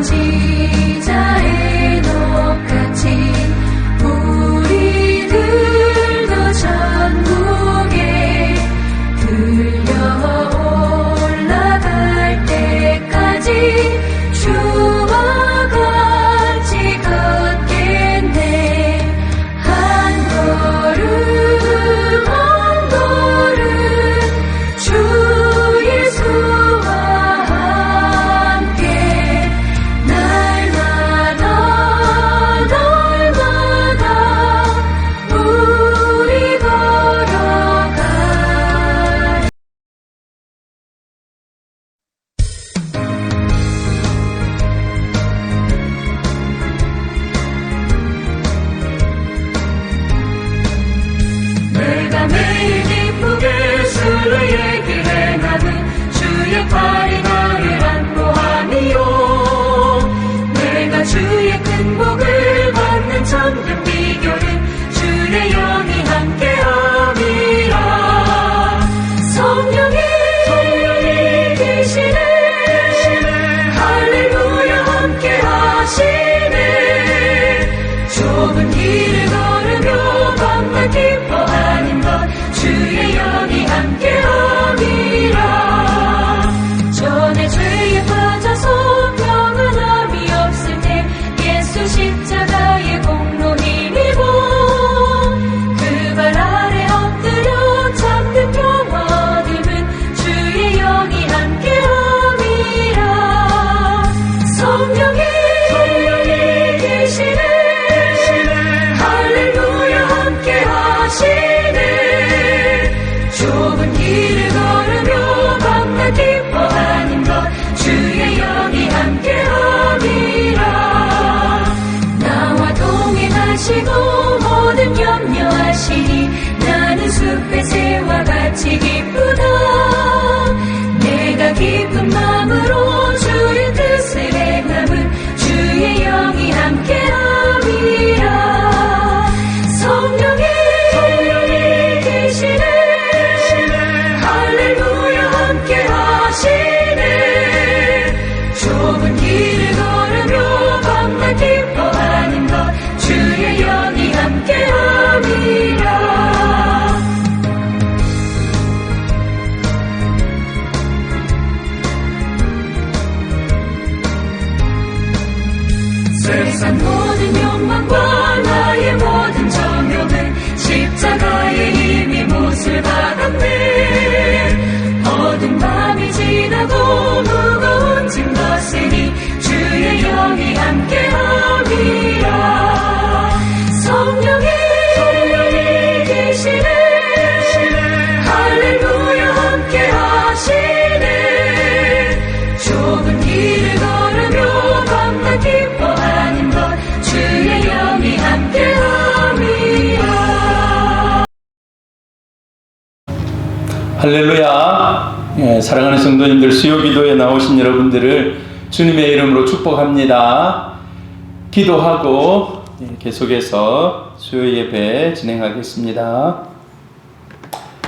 선지자의 녹같이 우리들도 전국에 들려 올라갈 때까지 주와 같이 걷겠네. 한 걸음 한 걸음 주 예수와 함께 날마다 우리 걸어가. 내가 매일 기쁘게 주의 행하는 주의 팔이 나를 안보하니요. 내가 주의 큰 복을 받는 참된 비결은 주의 영이 함께함이라. 성령이 계시네. 할렐루야 함께하시네. 좁은 길을 걸으며 밤낮 기뻐하는 것 주의 영이 함께함이라. 전에 죄에 빠져서 평안함이 없을 때 예수 십자가의 공로 힘입어 그 발 아래 엎드려 참된 평화 얻음은 주의 영이 함께함이라. 성령이 계시네. 할렐루야 함께하시네. 좁은 길을 걸으며 밤낮 기뻐하는 것 주의 영이 함께함이라. 나와 동행하시고 모든 염려하시니 나는 숲의 새와 같이 기쁘다. 내가 기쁜 마음으로 주의 뜻을 행함은 주의 영이 함께함이라. 성령이 계시네. 할렐루야 함께하시네. 좁은 길을 걸으며 밤낮 기뻐하는 것 주의 영이 함께함이라. 세상 모든 욕망과 나의 모든 정욕은 십자가의 힘이 못을 받았네. 어두운 밤이 지나고 무거운 짐 벗으니 주의 영이 함께함이라. 성령이 계시네. 할렐루야 함께하시네. 좁은 길을 걸으며 밤낮 기뻐하는 것 주의 영이 함께함이라. 할렐루야. 사랑하는 성도님들, 수요기도에 나오신 여러분들을 주님의 이름으로 축복합니다. 기도하고 계속해서 수요 예배 진행하겠습니다.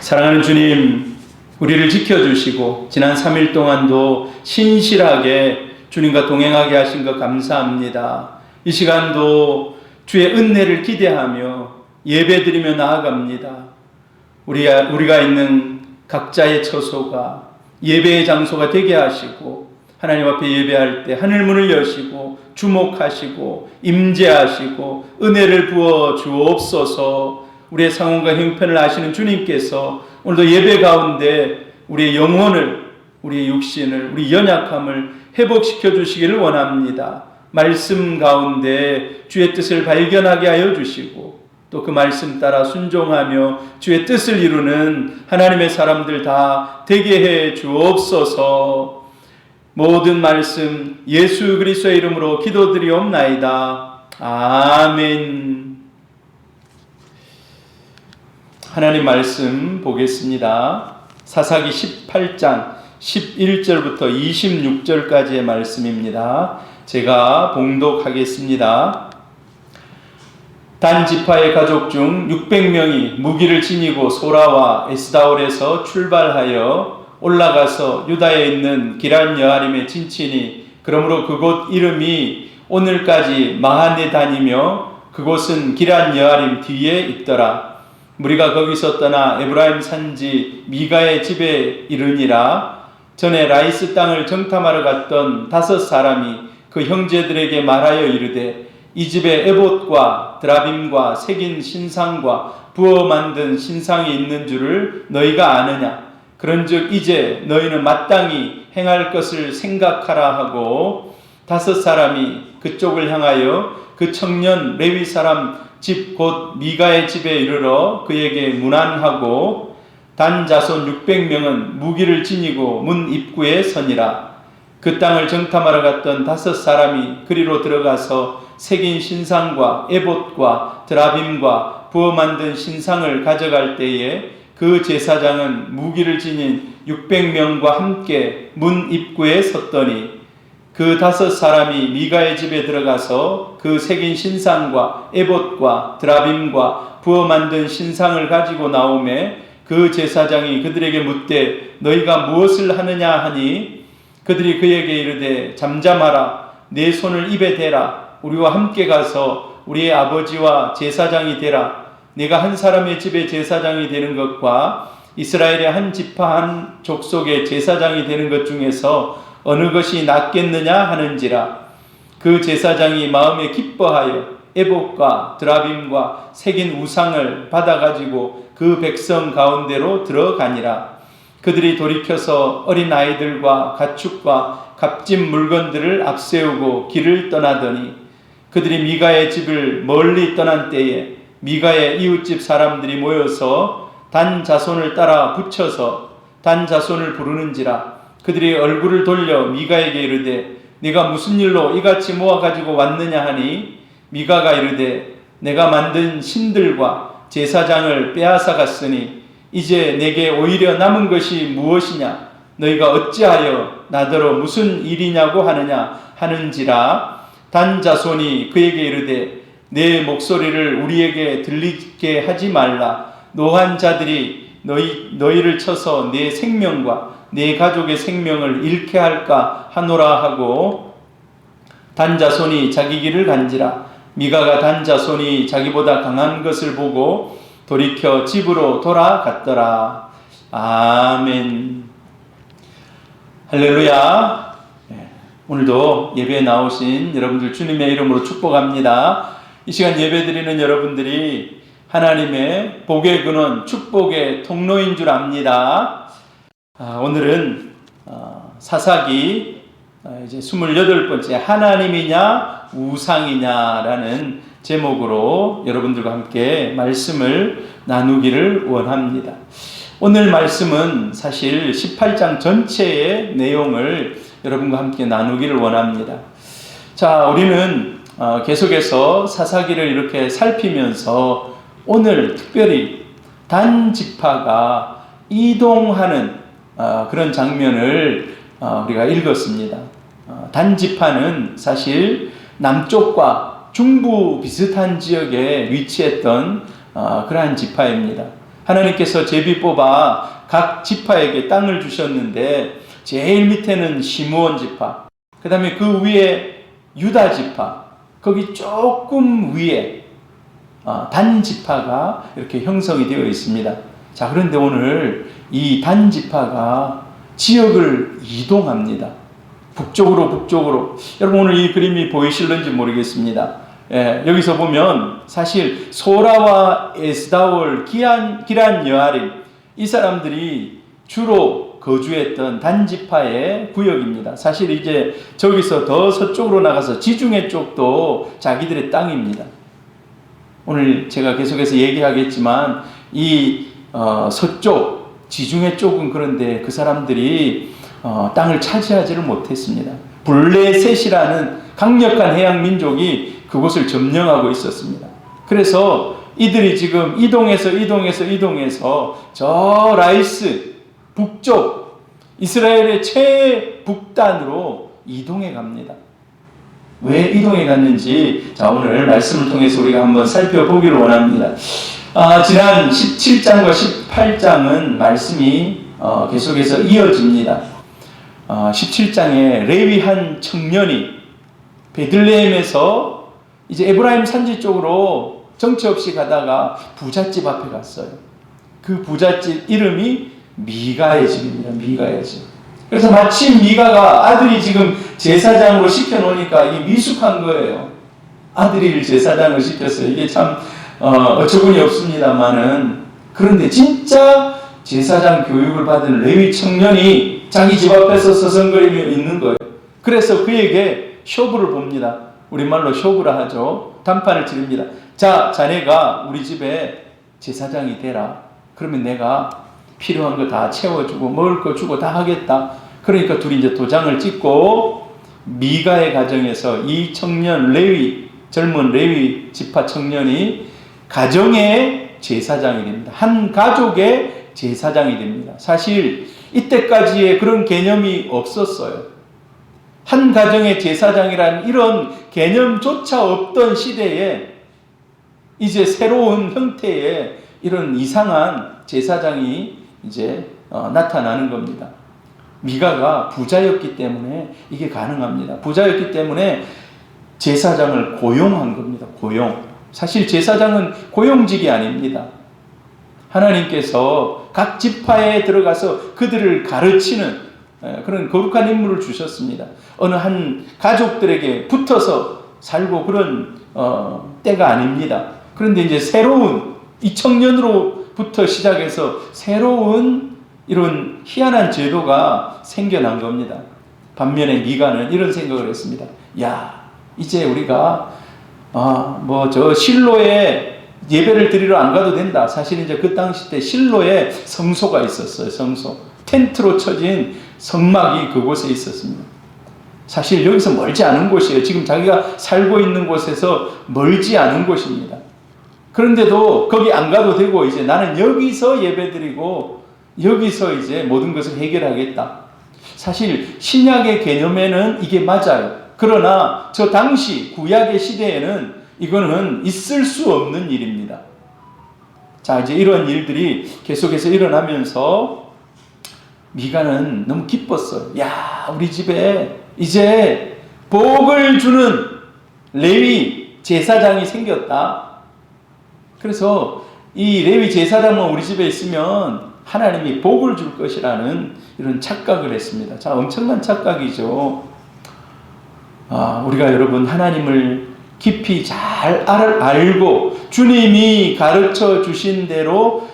사랑하는 주님, 우리를 지켜주시고 지난 3일 동안도 신실하게 주님과 동행하게 하신 것 감사합니다. 이 시간도 주의 은혜를 기대하며 예배드리며 나아갑니다. 우리가 있는 각자의 처소가 예배의 장소가 되게 하시고 하나님 앞에 예배할 때 하늘문을 여시고 주목하시고 임재하시고 은혜를 부어 주옵소서. 우리의 상황과 형편을 아시는 주님께서 오늘도 예배 가운데 우리의 영혼을, 우리의 육신을, 우리 연약함을 회복시켜 주시기를 원합니다. 말씀 가운데 주의 뜻을 발견하게 하여 주시고 또 그 말씀 따라 순종하며 주의 뜻을 이루는 하나님의 사람들 다 되게 해 주옵소서. 모든 말씀 예수 그리스도의 이름으로 기도드리옵나이다. 아멘. 하나님 말씀 보겠습니다. 사사기 18장 11절부터 26절까지의 말씀입니다. 제가 봉독하겠습니다. 단 지파의 가족 중 600명이 무기를 지니고 소라와 에스다올에서 출발하여 올라가서 유다에 있는 기럇 여아림에 진친이 그러므로 그곳 이름이 오늘까지 마하네단이며 그곳은 기란 여아림 뒤에 있더라. 무리가 거기서 떠나 에브라임 산지 미가의 집에 이르니라. 전에 라이스 땅을 정탐하러 갔던 5 사람이 그 형제들에게 말하여 이르되 이 집에 에봇과 드라빔과 새긴 신상과 부어 만든 신상이 있는 줄을 너희가 아느냐? 그런즉 이제 너희는 마땅히 행할 것을 생각하라 하고 5 사람이 그쪽을 향하여 그 청년 레위 사람 집 곧 미가의 집에 이르러 그에게 문안하고 단 자손 600명은 무기를 지니고 문 입구에 서니라. 그 땅을 정탐하러 갔던 5 사람이 그리로 들어가서 새긴 신상과 에봇과 드라빔과 부어 만든 신상을 가져갈 때에 그 제사장은 무기를 지닌 600명과 함께 문 입구에 섰더니 그 5 사람이 미가의 집에 들어가서 그 새긴 신상과 에봇과 드라빔과 부어 만든 신상을 가지고 나오매 그 제사장이 그들에게 묻되 너희가 무엇을 하느냐 하니 그들이 그에게 이르되 잠잠하라. 내 손을 입에 대라. 우리와 함께 가서 우리의 아버지와 제사장이 되라. 내가 한 사람의 집에 제사장이 되는 것과 이스라엘의 한 지파 한 족속의 제사장이 되는 것 중에서 어느 것이 낫겠느냐 하는지라. 그 제사장이 마음에 기뻐하여 에봇과 드라빔과 새긴 우상을 받아가지고 그 백성 가운데로 들어가니라. 그들이 돌이켜서 어린 아이들과 가축과 값진 물건들을 앞세우고 길을 떠나더니 그들이 미가의 집을 멀리 떠난 때에 미가의 이웃집 사람들이 모여서 단 자손을 따라 붙여서 단 자손을 부르는지라. 그들이 얼굴을 돌려 미가에게 이르되 네가 무슨 일로 이같이 모아가지고 왔느냐 하니 미가가 이르되 내가 만든 신들과 제사장을 빼앗아 갔으니 이제 내게 오히려 남은 것이 무엇이냐? 너희가 어찌하여 나더러 무슨 일이냐고 하느냐 하는지라. 단 자손이 그에게 이르되 내 목소리를 우리에게 들리게 하지 말라. 노한 자들이 너희를 쳐서 내 생명과 내 가족의 생명을 잃게 할까 하노라 하고 단 자손이 자기 길을 간지라. 미가가 단 자손이 자기보다 강한 것을 보고 돌이켜 집으로 돌아갔더라. 아멘. 할렐루야. 오늘도 예배에 나오신 여러분들 주님의 이름으로 축복합니다. 이 시간 예배드리는 여러분들이 하나님의 복의 근원, 축복의 통로인 줄 압니다. 오늘은 사사기 이제 28번째 하나님이냐 우상이냐라는 제목으로 여러분들과 함께 말씀을 나누기를 원합니다. 오늘 말씀은 사실 18장 전체의 내용을 여러분과 함께 나누기를 원합니다. 자, 우리는 계속해서 사사기를 이렇게 살피면서 오늘 특별히 단 지파가 이동하는 그런 장면을 우리가 읽었습니다. 단 지파는 사실 남쪽과 중부 비슷한 지역에 위치했던 그러한 지파입니다. 하나님께서 제비 뽑아 각 지파에게 땅을 주셨는데 제일 밑에는 시므온 지파, 그 다음에 그 위에 유다 지파, 거기 조금 위에 단 지파가 이렇게 형성이 되어 있습니다. 자, 그런데 오늘 이 단 지파가 지역을 이동합니다. 북쪽으로. 여러분 오늘 이 그림이 보이실는지 모르겠습니다. 여기서 보면 사실 소라와 에스다올, 기란 여아림 이 사람들이 주로 거주했던 단지파의 구역입니다. 사실 이제 저기서 더 서쪽으로 나가서 지중해 쪽도 자기들의 땅입니다. 오늘 제가 계속해서 얘기하겠지만 이 서쪽 지중해 쪽은 그런데 그 사람들이 땅을 차지하지를 못했습니다. 블레셋이라는 강력한 해양 민족이 그곳을 점령하고 있었습니다. 그래서 이들이 지금 이동해서 저 라이스 북쪽 이스라엘의 최북단으로 이동해 갑니다. 왜 이동해 갔는지 자, 오늘 말씀을 통해서 우리가 한번 살펴보기를 원합니다. 지난 17장과 18장은 말씀이 계속해서 이어집니다. 17장에 레위 한 청년이 베들레헴에서 이제 에브라임 산지 쪽으로 정처 없이 가다가 부잣집 앞에 갔어요. 그 부잣집 이름이 미가의 집입니다. 미가의 집. 그래서 마침 미가가 아들이 지금 제사장으로 시켜놓으니까 이 미숙한 거예요. 아들이 제사장을 시켰어요. 이게 참 어처구니 없습니다만은, 그런데 진짜 제사장 교육을 받은 레위 청년이 자기 집 앞에서 서성거리며 있는 거예요. 그래서 그에게 쇼부를 봅니다. 우리말로 쇼부라 하죠. 단판을 치릅니다. 자, 자네가 우리 집에 제사장이 되라. 그러면 내가 필요한 거 다 채워주고 먹을 거 주고 다 하겠다. 그러니까 둘이 이제 도장을 찍고 미가의 가정에서 이 청년 레위, 젊은 레위 지파 청년이 가정의 제사장이 됩니다. 한 가족의 제사장이 됩니다. 사실 이때까지의 그런 개념이 없었어요. 한 가정의 제사장이라는 이런 개념조차 없던 시대에 이제 새로운 형태의 이런 이상한 제사장이 이제 나타나는 겁니다. 미가가 부자였기 때문에 이게 가능합니다. 부자였기 때문에 제사장을 고용한 겁니다. 고용. 사실 제사장은 고용직이 아닙니다. 하나님께서 각 지파에 들어가서 그들을 가르치는 그런 거룩한 임무를 주셨습니다. 어느 한 가족들에게 붙어서 살고 그런 때가 아닙니다. 그런데 이제 새로운 2000년으로부터 시작해서 새로운 이런 희한한 제도가 생겨난 겁니다. 반면에 미가는 이런 생각을 했습니다. 야, 이제 우리가 저 실로에 예배를 드리러 안 가도 된다. 사실 이제 그 당시 때 실로에 성소가 있었어요. 성소. 텐트로 쳐진 성막이 그곳에 있었습니다. 사실 여기서 멀지 않은 곳이에요. 지금 자기가 살고 있는 곳에서 멀지 않은 곳입니다. 그런데도 거기 안 가도 되고 이제 나는 여기서 예배드리고 여기서 이제 모든 것을 해결하겠다. 사실 신약의 개념에는 이게 맞아요. 그러나 저 당시 구약의 시대에는 이거는 있을 수 없는 일입니다. 자, 이제 이런 일들이 계속해서 일어나면서 미가는 너무 기뻤어요. 야, 우리 집에 이제 복을 주는 레위 제사장이 생겼다. 그래서 이 레위 제사장만 우리 집에 있으면 하나님이 복을 줄 것이라는 이런 착각을 했습니다. 자, 엄청난 착각이죠. 우리가 여러분 하나님을 깊이 잘 알고 주님이 가르쳐 주신 대로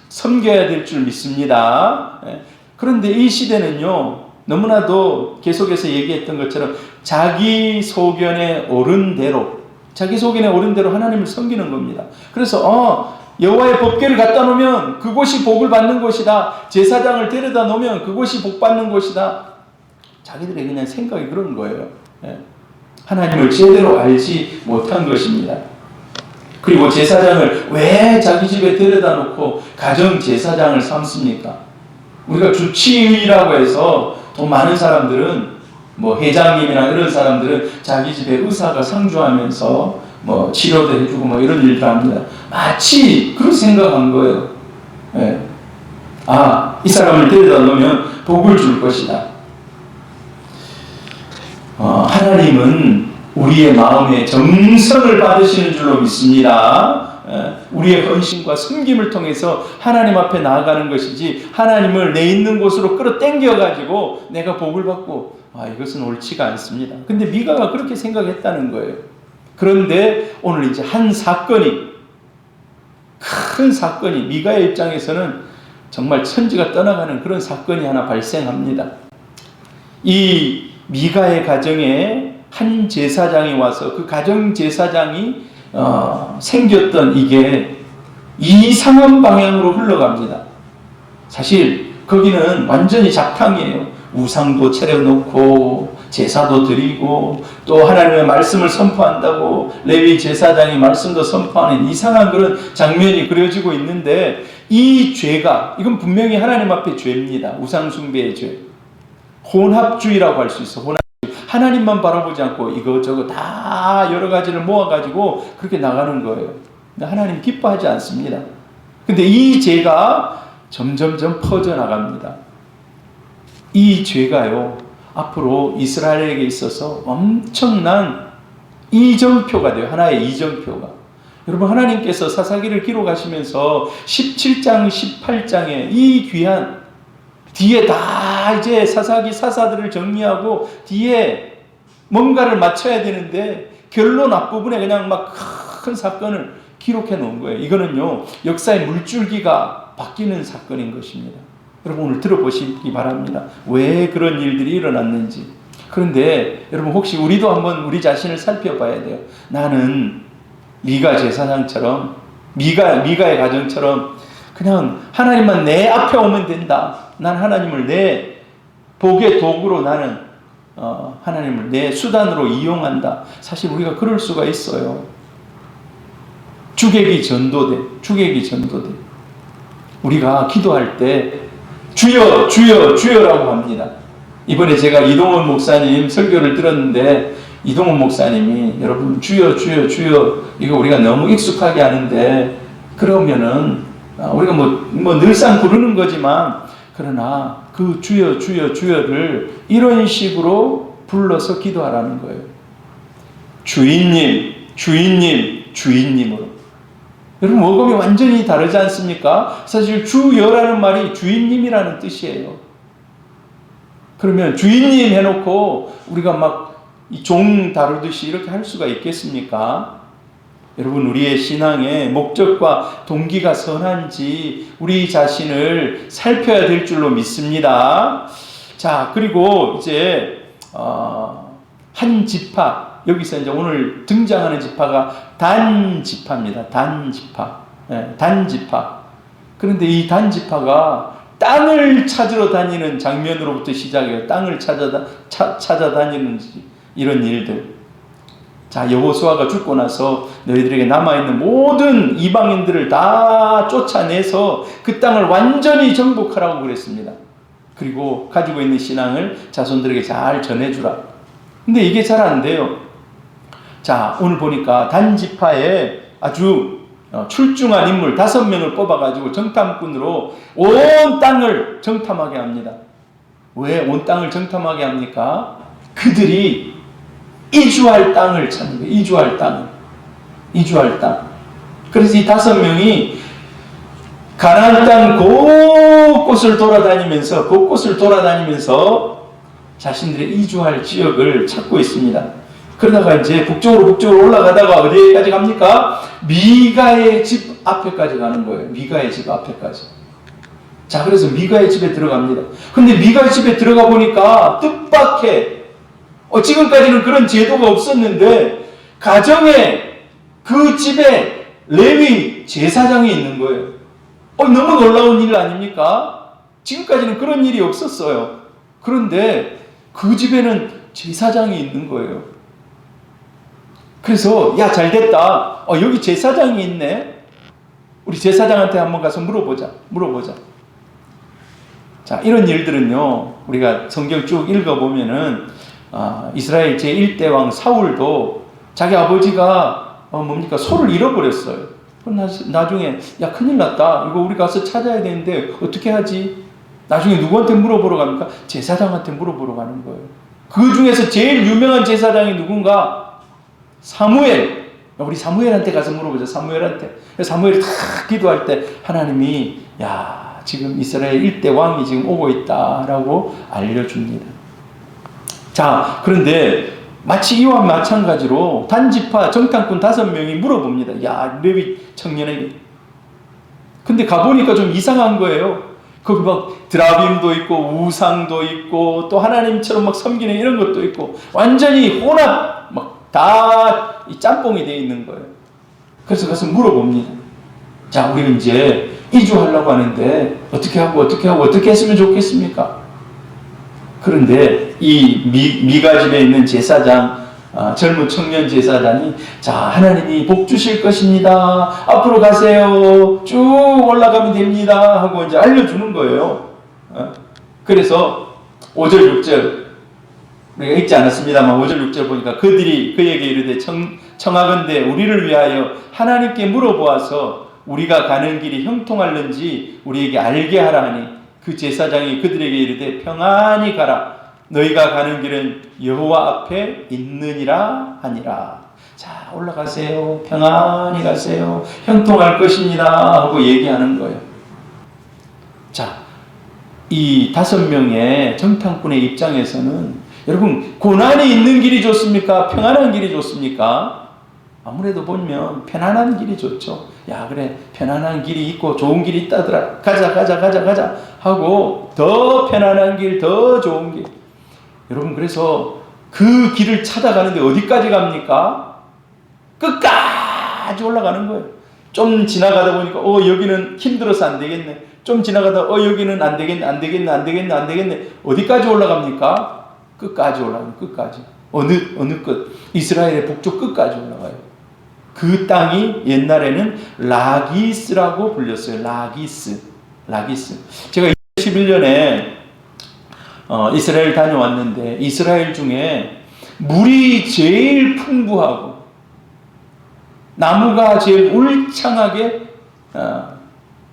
섬겨야 될 줄 믿습니다. 그런데 이 시대는요, 너무나도 계속해서 얘기했던 것처럼 자기 소견에 오른 대로 하나님을 섬기는 겁니다. 그래서 여호와의 법궤를 갖다 놓으면 그곳이 복을 받는 곳이다. 제사장을 데려다 놓으면 그곳이 복 받는 곳이다. 자기들의 그냥 생각이 그런 거예요. 하나님을 제대로 알지 못한 것입니다. 그리고 제사장을 왜 자기 집에 데려다 놓고 가정 제사장을 삼습니까? 우리가 주치의라고 해서 돈 많은 사람들은 회장님이나 이런 사람들은 자기 집에 의사가 상주하면서 치료도 해주고 이런 일도 합니다. 마치 그런 생각한 거예요. 이 사람을 데려다 놓으면 복을 줄 것이다. 하나님은 우리의 마음에 정성을 받으시는 줄로 믿습니다. 우리의 헌신과 섬김을 통해서 하나님 앞에 나아가는 것이지, 하나님을 내 있는 곳으로 끌어당겨가지고 내가 복을 받고 이것은 옳지가 않습니다. 근데 미가가 그렇게 생각했다는 거예요. 그런데 오늘 이제 큰 사건이 미가의 입장에서는 정말 천지가 떠나가는 그런 사건이 하나 발생합니다. 이 미가의 가정에 한 제사장이 와서 그 가정 제사장이 생겼던 이게 이상한 방향으로 흘러갑니다. 사실 거기는 완전히 잡탕이에요. 우상도 차려놓고 제사도 드리고 또 하나님의 말씀을 선포한다고 레위 제사장이 말씀도 선포하는 이상한 그런 장면이 그려지고 있는데, 이 죄가, 이건 분명히 하나님 앞에 죄입니다. 우상 숭배의 죄. 혼합주의라고 할 수 있어. 하나님만 바라보지 않고 이것저것 다 여러 가지를 모아가지고 그렇게 나가는 거예요. 근데 하나님 기뻐하지 않습니다. 근데 이 죄가 점점점 퍼져나갑니다. 이 죄가요, 앞으로 이스라엘에게 있어서 엄청난 이정표가 돼요. 하나의 이정표가. 여러분, 하나님께서 사사기를 기록하시면서 17장, 18장에 이 귀한 뒤에 다 이제 사사기 사사들을 정리하고 뒤에 뭔가를 맞춰야 되는데 결론 앞부분에 그냥 막 큰 사건을 기록해 놓은 거예요. 이거는요, 역사의 물줄기가 바뀌는 사건인 것입니다. 여러분, 오늘 들어보시기 바랍니다. 왜 그런 일들이 일어났는지. 그런데 여러분, 혹시 우리도 한번 우리 자신을 살펴봐야 돼요. 나는 미가 제사장처럼, 미가의 가정처럼 그냥 하나님만 내 앞에 오면 된다. 난 하나님을 내 복의 도구로, 나는 하나님을 내 수단으로 이용한다. 사실 우리가 그럴 수가 있어요. 주객이 전도돼. 우리가 기도할 때 주여, 주여, 주여라고 합니다. 이번에 제가 이동원 목사님 설교를 들었는데, 이동원 목사님이 여러분, 주여, 주여, 주여, 이거 우리가 너무 익숙하게 하는데, 그러면은 우리가 뭐 늘상 부르는 거지만, 그러나 그 주여, 주여, 주여를 이런 식으로 불러서 기도하라는 거예요. 주인님, 주인님, 주인님으로. 여러분, 어감이 완전히 다르지 않습니까? 사실 주여라는 말이 주인님이라는 뜻이에요. 그러면 주인님 해놓고 우리가 막 이 종 다루듯이 이렇게 할 수가 있겠습니까? 여러분, 우리의 신앙의 목적과 동기가 선한지 우리 자신을 살펴야 될 줄로 믿습니다. 자, 그리고 이제 한 지파, 여기서 이제 오늘 등장하는 지파가 단 지파입니다. 단 지파. 네, 단 지파. 그런데 이 단 지파가 땅을 찾으러 다니는 장면으로부터 시작해요. 땅을 찾아다니는 이런 일들. 자, 여호수아가 죽고 나서 너희들에게 남아있는 모든 이방인들을 다 쫓아내서 그 땅을 완전히 정복하라고 그랬습니다. 그리고 가지고 있는 신앙을 자손들에게 잘 전해주라. 근데 이게 잘 안 돼요. 자, 오늘 보니까 단지파에 아주 출중한 인물 5명을 뽑아가지고 정탐꾼으로 온 땅을 정탐하게 합니다. 왜 온 땅을 정탐하게 합니까? 그들이 이주할 땅을 찾는 거예요. 이주할 땅. 그래서 이 5명이 가나안 땅 곳곳을 돌아다니면서 자신들의 이주할 지역을 찾고 있습니다. 그러다가 이제 북쪽으로 올라가다가 어디까지 갑니까? 미가의 집 앞에까지 가는 거예요. 미가의 집 앞에까지. 자, 그래서 미가의 집에 들어갑니다. 근데 미가의 집에 들어가 보니까 뜻밖의, 지금까지는 그런 제도가 없었는데 가정에 그 집에 레위 제사장이 있는 거예요. 너무 놀라운 일 아닙니까? 지금까지는 그런 일이 없었어요. 그런데 그 집에는 제사장이 있는 거예요. 그래서 야, 잘됐다. 여기 제사장이 있네. 우리 제사장한테 한번 가서 물어보자. 자, 이런 일들은요, 우리가 성경 쭉 읽어보면은 이스라엘 제1대 왕 사울도 자기 아버지가 소를 잃어버렸어요. 나중에 야, 큰일 났다. 이거 우리 가서 찾아야 되는데 어떻게 하지? 나중에 누구한테 물어보러 갑니까? 제사장한테 물어보러 가는 거예요. 그 중에서 제일 유명한 제사장이 누군가? 사무엘. 우리 사무엘한테 가서 물어보자. 사무엘이 다 기도할 때 하나님이 야, 지금 이스라엘 1대 왕이 지금 오고 있다라고 알려줍니다. 자, 그런데 마치 이와 마찬가지로 단지파 정탐꾼 5명이 물어봅니다. 야, 레위 청년에게. 근데 가보니까 좀 이상한 거예요. 거기 막 드라빔도 있고 우상도 있고 또 하나님처럼 막 섬기는 이런 것도 있고 완전히 혼합 막 다 이 짬뽕이 되어 있는 거예요. 그래서 가서 물어봅니다. 자, 우리 이제 이주하려고 하는데 어떻게 했으면 좋겠습니까? 그런데 이 미가 집에 있는 제사장, 젊은 청년 제사장이 자, 하나님이 복 주실 것입니다. 앞으로 가세요. 쭉 올라가면 됩니다. 하고 이제 알려주는 거예요. 그래서 5절, 6절 우리가 읽지 않았습니다만 5절, 6절 보니까 그들이 그에게 이르되 청하건대 우리를 위하여 하나님께 물어보아서 우리가 가는 길이 형통할는지 우리에게 알게 하라 하니 그 제사장이 그들에게 이르되 평안히 가라. 너희가 가는 길은 여호와 앞에 있느니라 하니라. 자, 올라가세요. 평안히 가세요. 형통할 것입니다. 하고 얘기하는 거예요. 자, 이 5명의 정탐꾼의 입장에서는 여러분, 고난이 있는 길이 좋습니까? 평안한 길이 좋습니까? 아무래도 보면 편안한 길이 좋죠. 야, 그래, 편안한 길이 있고 좋은 길이 있다더라. 가자 하고 더 편안한 길, 더 좋은 길. 여러분, 그래서 그 길을 찾아가는데 어디까지 갑니까? 끝까지 올라가는 거예요. 좀 지나가다 보니까 여기는 힘들어서 안 되겠네. 좀 지나가다 여기는 안 되겠네. 어디까지 올라갑니까? 끝까지 올라가요. 끝까지. 어느 끝? 이스라엘의 북쪽 끝까지 올라가요. 그 땅이 옛날에는 라기스라고 불렸어요. 라기스. 제가 2011년에 이스라엘 다녀왔는데 이스라엘 중에 물이 제일 풍부하고 나무가 제일 울창하게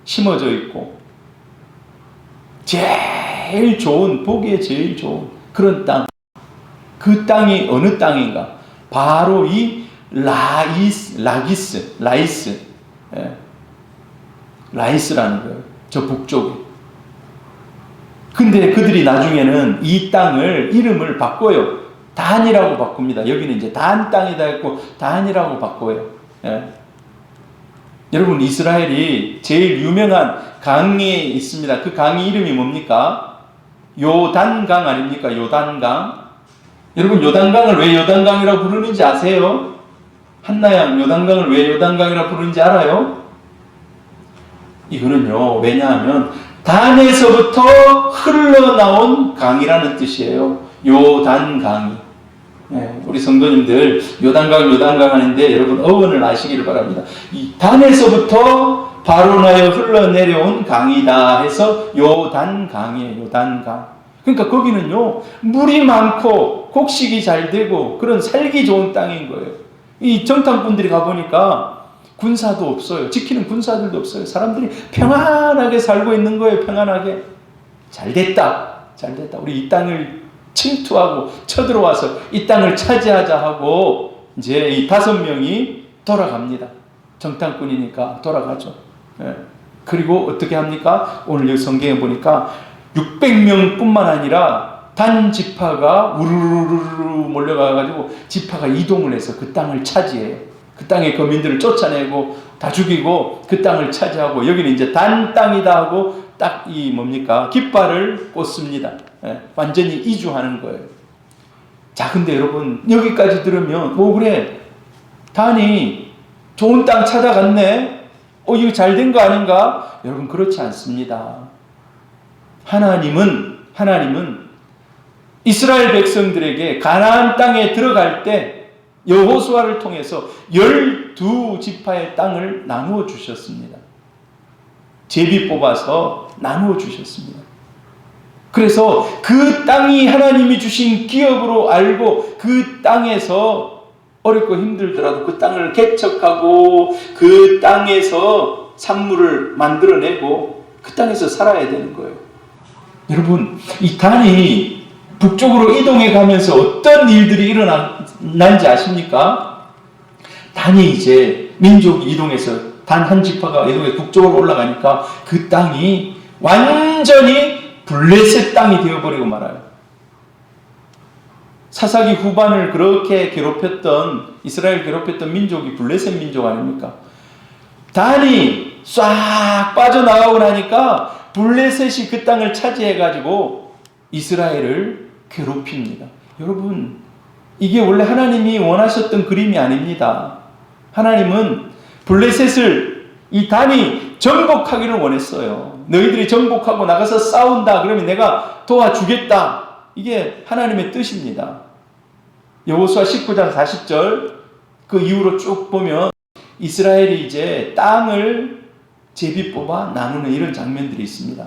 심어져 있고 제일 좋은, 보기에 제일 좋은 그런 땅. 그 땅이 어느 땅인가? 바로 이 라이스라는 거예요. 저 북쪽에. 근데 그들이 나중에는 이 땅을 이름을 바꿔요. 단이라고 바꿉니다. 여기는 이제 단 땅이다 했고 단이라고 바꿔요. 예. 여러분, 이스라엘이 제일 유명한 강이 있습니다. 그 강이 이름이 뭡니까? 요단강 아닙니까? 요단강. 여러분, 요단강을 왜 요단강이라고 부르는지 아세요? 한나양, 요단강을 왜 요단강이라고 부르는지 알아요? 이거는요, 왜냐하면 단에서부터 흘러나온 강이라는 뜻이에요. 요단강이. 네, 우리 성도님들 요단강 하는데 여러분 어원을 아시기를 바랍니다. 이 단에서부터 바로 나여 흘러내려온 강이다 해서 요단강이에요. 요단강. 그러니까 거기는요, 물이 많고 곡식이 잘 되고 그런 살기 좋은 땅인 거예요. 이 정탐꾼들이 가보니까 군사도 없어요. 지키는 군사들도 없어요. 사람들이 평안하게 살고 있는 거예요. 평안하게. 잘 됐다. 우리 이 땅을 침투하고 쳐들어와서 이 땅을 차지하자 하고 이제 이 5명이 돌아갑니다. 정탐꾼이니까 돌아가죠. 예. 그리고 어떻게 합니까? 오늘 여기 성경에 보니까 600명 뿐만 아니라 단 지파가 우르르르 몰려가가지고 지파가 이동을 해서 그 땅을 차지해요. 그 땅의 거민들을 쫓아내고 다 죽이고 그 땅을 차지하고 여기는 이제 단 땅이다 하고 딱 이 뭡니까? 깃발을 꽂습니다. 예, 완전히 이주하는 거예요. 자, 근데 여러분 여기까지 들으면 그래, 단이 좋은 땅 찾아갔네. 이거 잘 된 거 아닌가? 여러분, 그렇지 않습니다. 하나님은 이스라엘 백성들에게 가나안 땅에 들어갈 때 여호수아를 통해서 12지파의 땅을 나누어 주셨습니다. 제비 뽑아서 나누어 주셨습니다. 그래서 그 땅이 하나님이 주신 기업으로 알고 그 땅에서 어렵고 힘들더라도 그 땅을 개척하고 그 땅에서 산물을 만들어내고 그 땅에서 살아야 되는 거예요. 여러분, 이 단이 북쪽으로 이동해 가면서 어떤 일들이 일어난지 아십니까? 단이 이제 민족이 이동해서 단 한 지파가 이동해서 북쪽으로 올라가니까 그 땅이 완전히 블레셋 땅이 되어버리고 말아요. 사사기 후반을 그렇게 이스라엘 괴롭혔던 민족이 블레셋 민족 아닙니까? 단이 싹 빠져나가고 나니까 블레셋이 그 땅을 차지해가지고 이스라엘을 괴롭힙니다. 여러분, 이게 원래 하나님이 원하셨던 그림이 아닙니다. 하나님은 블레셋을 이 단이 정복하기를 원했어요. 너희들이 정복하고 나가서 싸운다 그러면 내가 도와주겠다. 이게 하나님의 뜻입니다. 여호수아 19장 40절 그 이후로 쭉 보면 이스라엘이 이제 땅을 제비 뽑아 나누는 이런 장면들이 있습니다.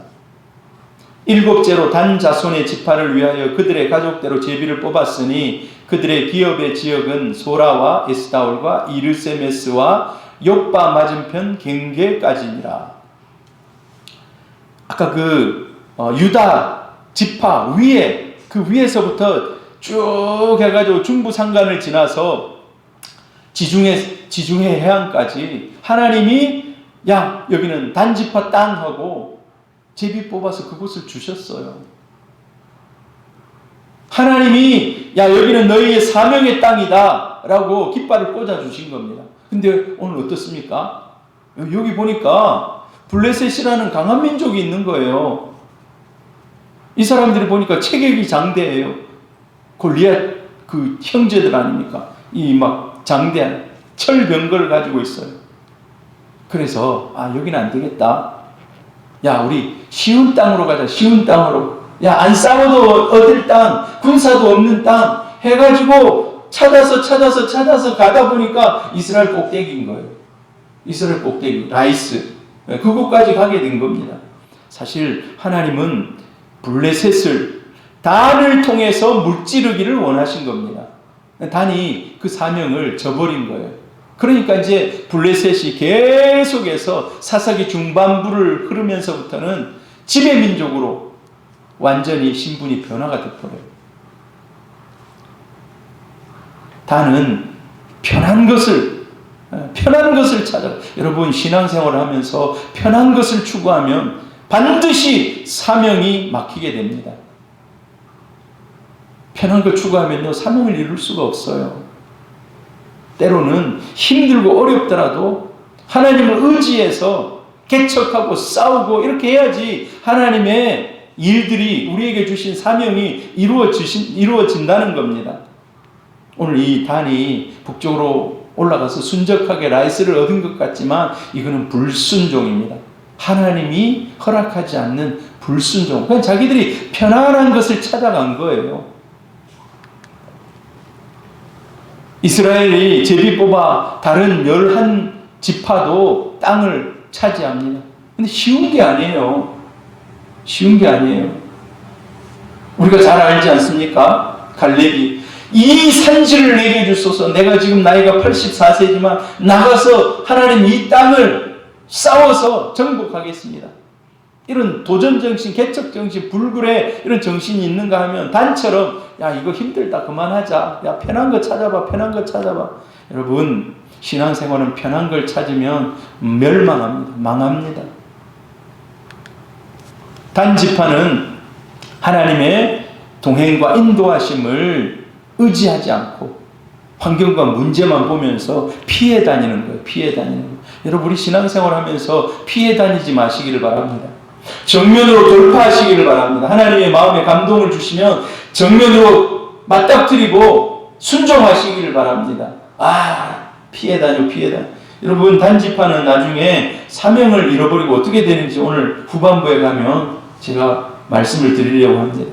7제로 단 자손의 지파를 위하여 그들의 가족대로 제비를 뽑았으니 그들의 기업의 지역은 소라와 에스다올과 이르세메스와 욥바 맞은편 갱게까지니라. 아까 그 유다 지파 위에, 그 위에서부터 쭉 해가지고 중부 산간을 지나서 지중해 해안까지 하나님이 야 여기는 단지파 땅하고 제비 뽑아서 그곳을 주셨어요. 하나님이 야 여기는 너희의 사명의 땅이다 라고 깃발을 꽂아 주신 겁니다. 근데 오늘 어떻습니까? 여기 보니까 블레셋이라는 강한 민족이 있는 거예요. 이 사람들이 보니까 체격이 장대예요. 골리앗 그 형제들 아닙니까? 이 막 장대한 철병거를 가지고 있어요. 그래서 여기는 안 되겠다. 야 우리 쉬운 땅으로 가자. 쉬운 땅으로. 야 안 싸워도 얻을 땅, 군사도 없는 땅 해가지고 찾아서 가다 보니까 이스라엘 꼭대기인 거예요. 이스라엘 꼭대기 라이스 그곳까지 가게 된 겁니다. 사실 하나님은 블레셋을 단을 통해서 무찌르기를 원하신 겁니다. 단이 그 사명을 저버린 거예요. 그러니까 이제 블레셋이 계속해서 사사기 중반부를 흐르면서부터는 지배민족으로 완전히 신분이 변화가 되버려요. 단은 편한 것을 찾아. 여러분 신앙생활을 하면서 편한 것을 추구하면 반드시 사명이 막히게 됩니다. 편한 걸 추구하면요 사명을 이룰 수가 없어요. 때로는 힘들고 어렵더라도 하나님을 의지해서 개척하고 싸우고 이렇게 해야지 하나님의 일들이 우리에게 주신 사명이 이루어진다는 겁니다. 오늘 이 단이 북쪽으로 올라가서 순적하게 라이스를 얻은 것 같지만 이거는 불순종입니다. 하나님이 허락하지 않는 불순종. 그냥 자기들이 편안한 것을 찾아간 거예요. 이스라엘이 제비 뽑아 다른 11지파도 땅을 차지합니다. 근데 쉬운 게 아니에요. 쉬운 게 아니에요. 우리가 잘 알지 않습니까? 갈렙이 이 산지를 내게 주소서. 내가 지금 나이가 84세지만 나가서 하나님 이 땅을 싸워서 정복하겠습니다. 이런 도전정신, 개척정신, 불굴의 이런 정신이 있는가 하면 단처럼 야 이거 힘들다 그만하자. 야 편한 거 찾아봐. 편한 거 찾아봐. 여러분 신앙생활은 편한 걸 찾으면 멸망합니다. 망합니다. 단지파는 하나님의 동행과 인도하심을 의지하지 않고 환경과 문제만 보면서 피해 다니는 거예요. 피해 다니는 거예요. 여러분 우리 신앙생활 하면서 피해 다니지 마시기를 바랍니다. 정면으로 돌파하시기를 바랍니다. 하나님의 마음에 감동을 주시면 정면으로 맞닥뜨리고 순종하시기를 바랍니다. 피해 다녀. 여러분 단지파는 나중에 사명을 잃어버리고 어떻게 되는지 오늘 후반부에 가면 제가 말씀을 드리려고 합니다.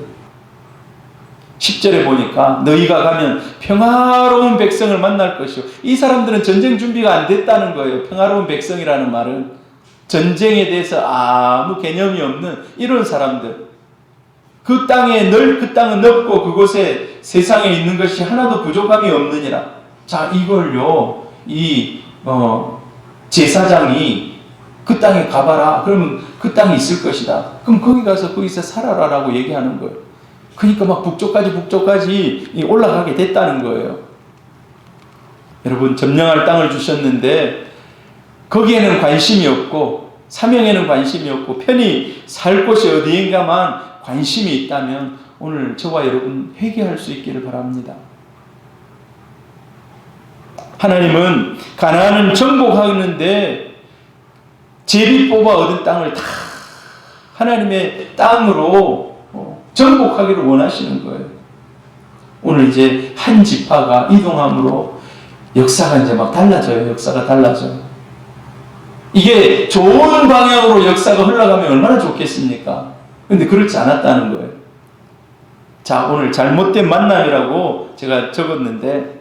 10절에 보니까 너희가 가면 평화로운 백성을 만날 것이요. 이 사람들은 전쟁 준비가 안 됐다는 거예요. 평화로운 백성이라는 말은 전쟁에 대해서 아무 개념이 없는 이런 사람들. 그 땅은 넓고 그곳에 세상에 있는 것이 하나도 부족함이 없느니라. 자 이걸요 제사장이 그 땅에 가봐라. 그러면 그 땅이 있을 것이다. 그럼 거기 가서 거기서 살아라라고 얘기하는 거예요. 그러니까 막 북쪽까지 올라가게 됐다는 거예요. 여러분 점령할 땅을 주셨는데 거기에는 관심이 없고 사명에는 관심이 없고 편히 살 곳이 어디인가만 관심이 있다면 오늘 저와 여러분 회개할 수 있기를 바랍니다. 하나님은 가나안은 정복하는데 제비 뽑아 얻은 땅을 다 하나님의 땅으로 정복하기를 원하시는 거예요. 오늘 이제 한 지파가 이동함으로 역사가 이제 막 달라져요. 역사가 달라져요. 이게 좋은 방향으로 역사가 흘러가면 얼마나 좋겠습니까? 근데 그렇지 않았다는 거예요. 자, 오늘 잘못된 만남이라고 제가 적었는데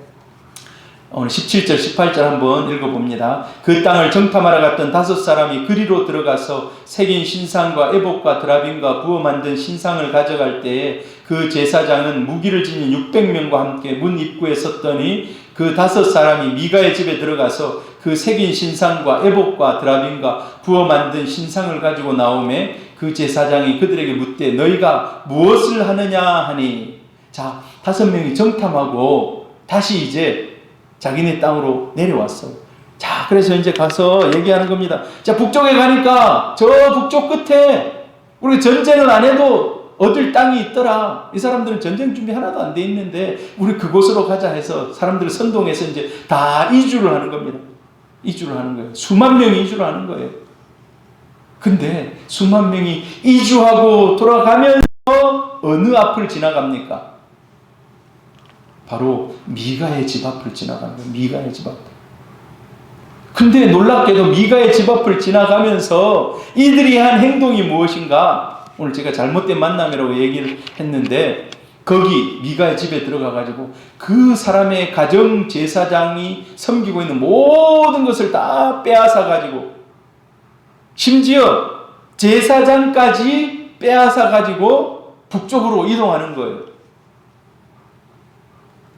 오늘 17절, 18절 한번 읽어봅니다. 그 땅을 정탐하러 갔던 5사람이 그리로 들어가서 새긴 신상과 에봇과 드라빔과 부어 만든 신상을 가져갈 때에 그 제사장은 무기를 지닌 600명과 함께 문 입구에 섰더니 그 5사람이 미가의 집에 들어가서 그 새긴 신상과 에봇과 드라빔과 부어 만든 신상을 가지고 나오매 그 제사장이 그들에게 묻되 너희가 무엇을 하느냐 하니, 자, 5명이 정탐하고 다시 이제 자기네 땅으로 내려왔어요. 자, 그래서 이제 가서 얘기하는 겁니다. 자, 북쪽에 가니까 저 북쪽 끝에 우리 전쟁을 안 해도 얻을 땅이 있더라. 이 사람들은 전쟁 준비 하나도 안 돼 있는데 우리 그곳으로 가자 해서 사람들을 선동해서 이제 다 이주를 하는 겁니다. 이주를 하는 거예요. 수만 명이 이주를 하는 거예요. 근데 수만 명이 이주하고 돌아가면서 어느 앞을 지나갑니까? 바로 미가의 집 앞을 지나가는 거예요. 미가의 집 앞. 근데 놀랍게도 미가의 집 앞을 지나가면서 이들이 한 행동이 무엇인가? 오늘 제가 잘못된 만남이라고 얘기를 했는데, 거기 미가의 집에 들어가가지고 그 사람의 가정 제사장이 섬기고 있는 모든 것을 다 빼앗아가지고, 심지어 제사장까지 빼앗아가지고 북쪽으로 이동하는 거예요.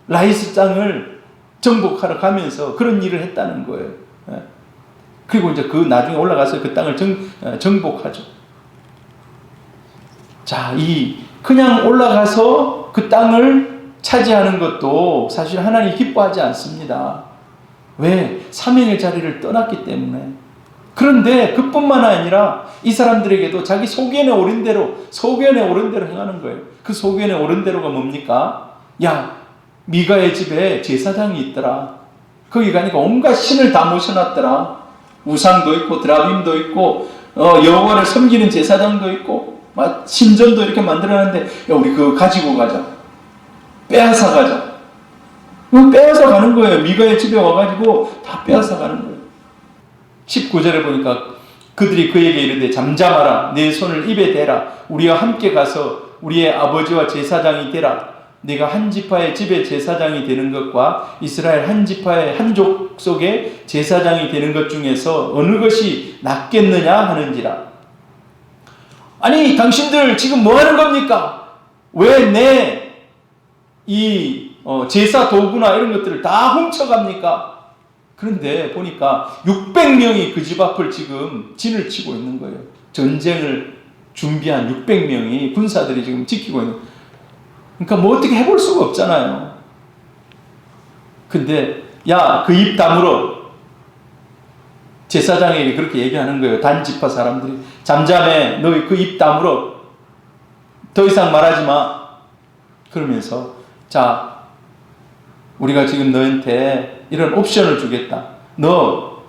라이스 땅을 정복하러 가면서 그런 일을 했다는 거예요. 그리고 이제 그 나중에 올라가서 그 땅을 정복하죠. 자, 이 그냥 올라가서 그 땅을 차지하는 것도 사실 하나님 기뻐하지 않습니다. 왜? 사명의 자리를 떠났기 때문에. 그런데 그뿐만 아니라 이 사람들에게도 자기 소견에 오른 대로 행하는 거예요. 그 소견에 오른 대로가 뭡니까? 야, 미가의 집에 제사장이 있더라. 거기 가니까 온갖 신을 다 모셔놨더라. 우상도 있고 드라빔도 있고 여호와를 섬기는 제사장도 있고 신전도 이렇게 만들어놨는데, 야, 우리 그거 가지고 가자. 빼앗아 가자. 빼앗아 가는 거예요. 미가의 집에 와가지고 다 빼앗아 가는 거예요. 19절에 보니까 그들이 그에게 이르되 잠잠하라. 내 손을 입에 대라. 우리와 함께 가서 우리의 아버지와 제사장이 되라. 네가 한 지파의 집에 제사장이 되는 것과 이스라엘 한 지파의 한 족속의 제사장이 되는 것 중에서 어느 것이 낫겠느냐 하는지라. 아니, 당신들 지금 뭐 하는 겁니까? 왜 내 이 제사 도구나 이런 것들을 다 훔쳐갑니까? 그런데 보니까 600명이 그 집 앞을 지금 진을 치고 있는 거예요. 전쟁을 준비한 600명이 군사들이 지금 지키고 있는. 그러니까 뭐 어떻게 해볼 수가 없잖아요. 근데 야, 그 입 다물어. 제사장에게 그렇게 얘기하는 거예요. 단지파 사람들이. 잠잠해. 너희 그 입 다물어. 더 이상 말하지 마. 그러면서 자, 우리가 지금 너한테 이런 옵션을 주겠다. 너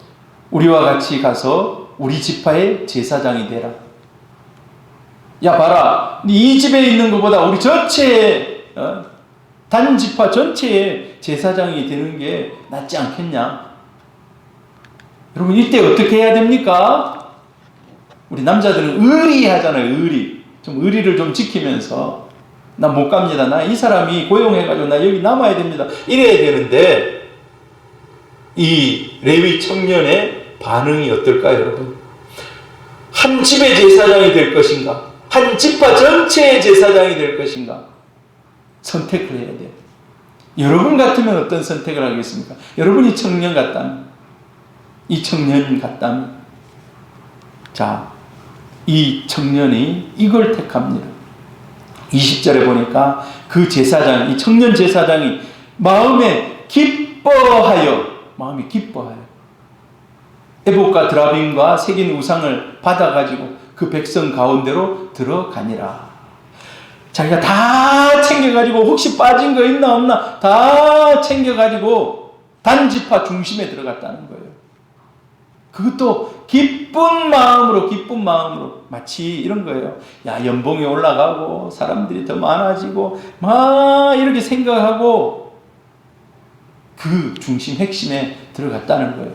우리와 같이 가서 우리 지파의 제사장이 되라. 야, 봐라. 이 집에 있는 것보다 우리 전체의 단지파 전체의 제사장이 되는 게 낫지 않겠냐? 여러분, 이때 어떻게 해야 됩니까? 우리 남자들은 의리하잖아요. 의리. 좀 의리를 좀 지키면서 나 못 갑니다. 나 이 사람이 고용해가지고 나 여기 남아야 됩니다. 이래야 되는데 이 레위 청년의 반응이 어떨까요, 여러분? 한 집의 제사장이 될 것인가? 한 지파 전체의 제사장이 될 것인가? 선택을 해야 돼요. 여러분 같으면 어떤 선택을 하겠습니까? 여러분이 청년 같다면, 이 청년 같다면, 자, 이 청년이 이걸 택합니다. 20절에 보니까 그 제사장, 이 청년 제사장이 마음이 기뻐하여 에봇과 드라빔과 새긴 우상을 받아가지고 그 백성 가운데로 들어가니라. 자기가 다 챙겨가지고 혹시 빠진 거 있나 없나 다 챙겨가지고 단지파 중심에 들어갔다는 거예요. 그것도 기쁜 마음으로 마치 이런 거예요. 야, 연봉이 올라가고 사람들이 더 많아지고 막 이렇게 생각하고 그 중심 핵심에 들어갔다는 거예요.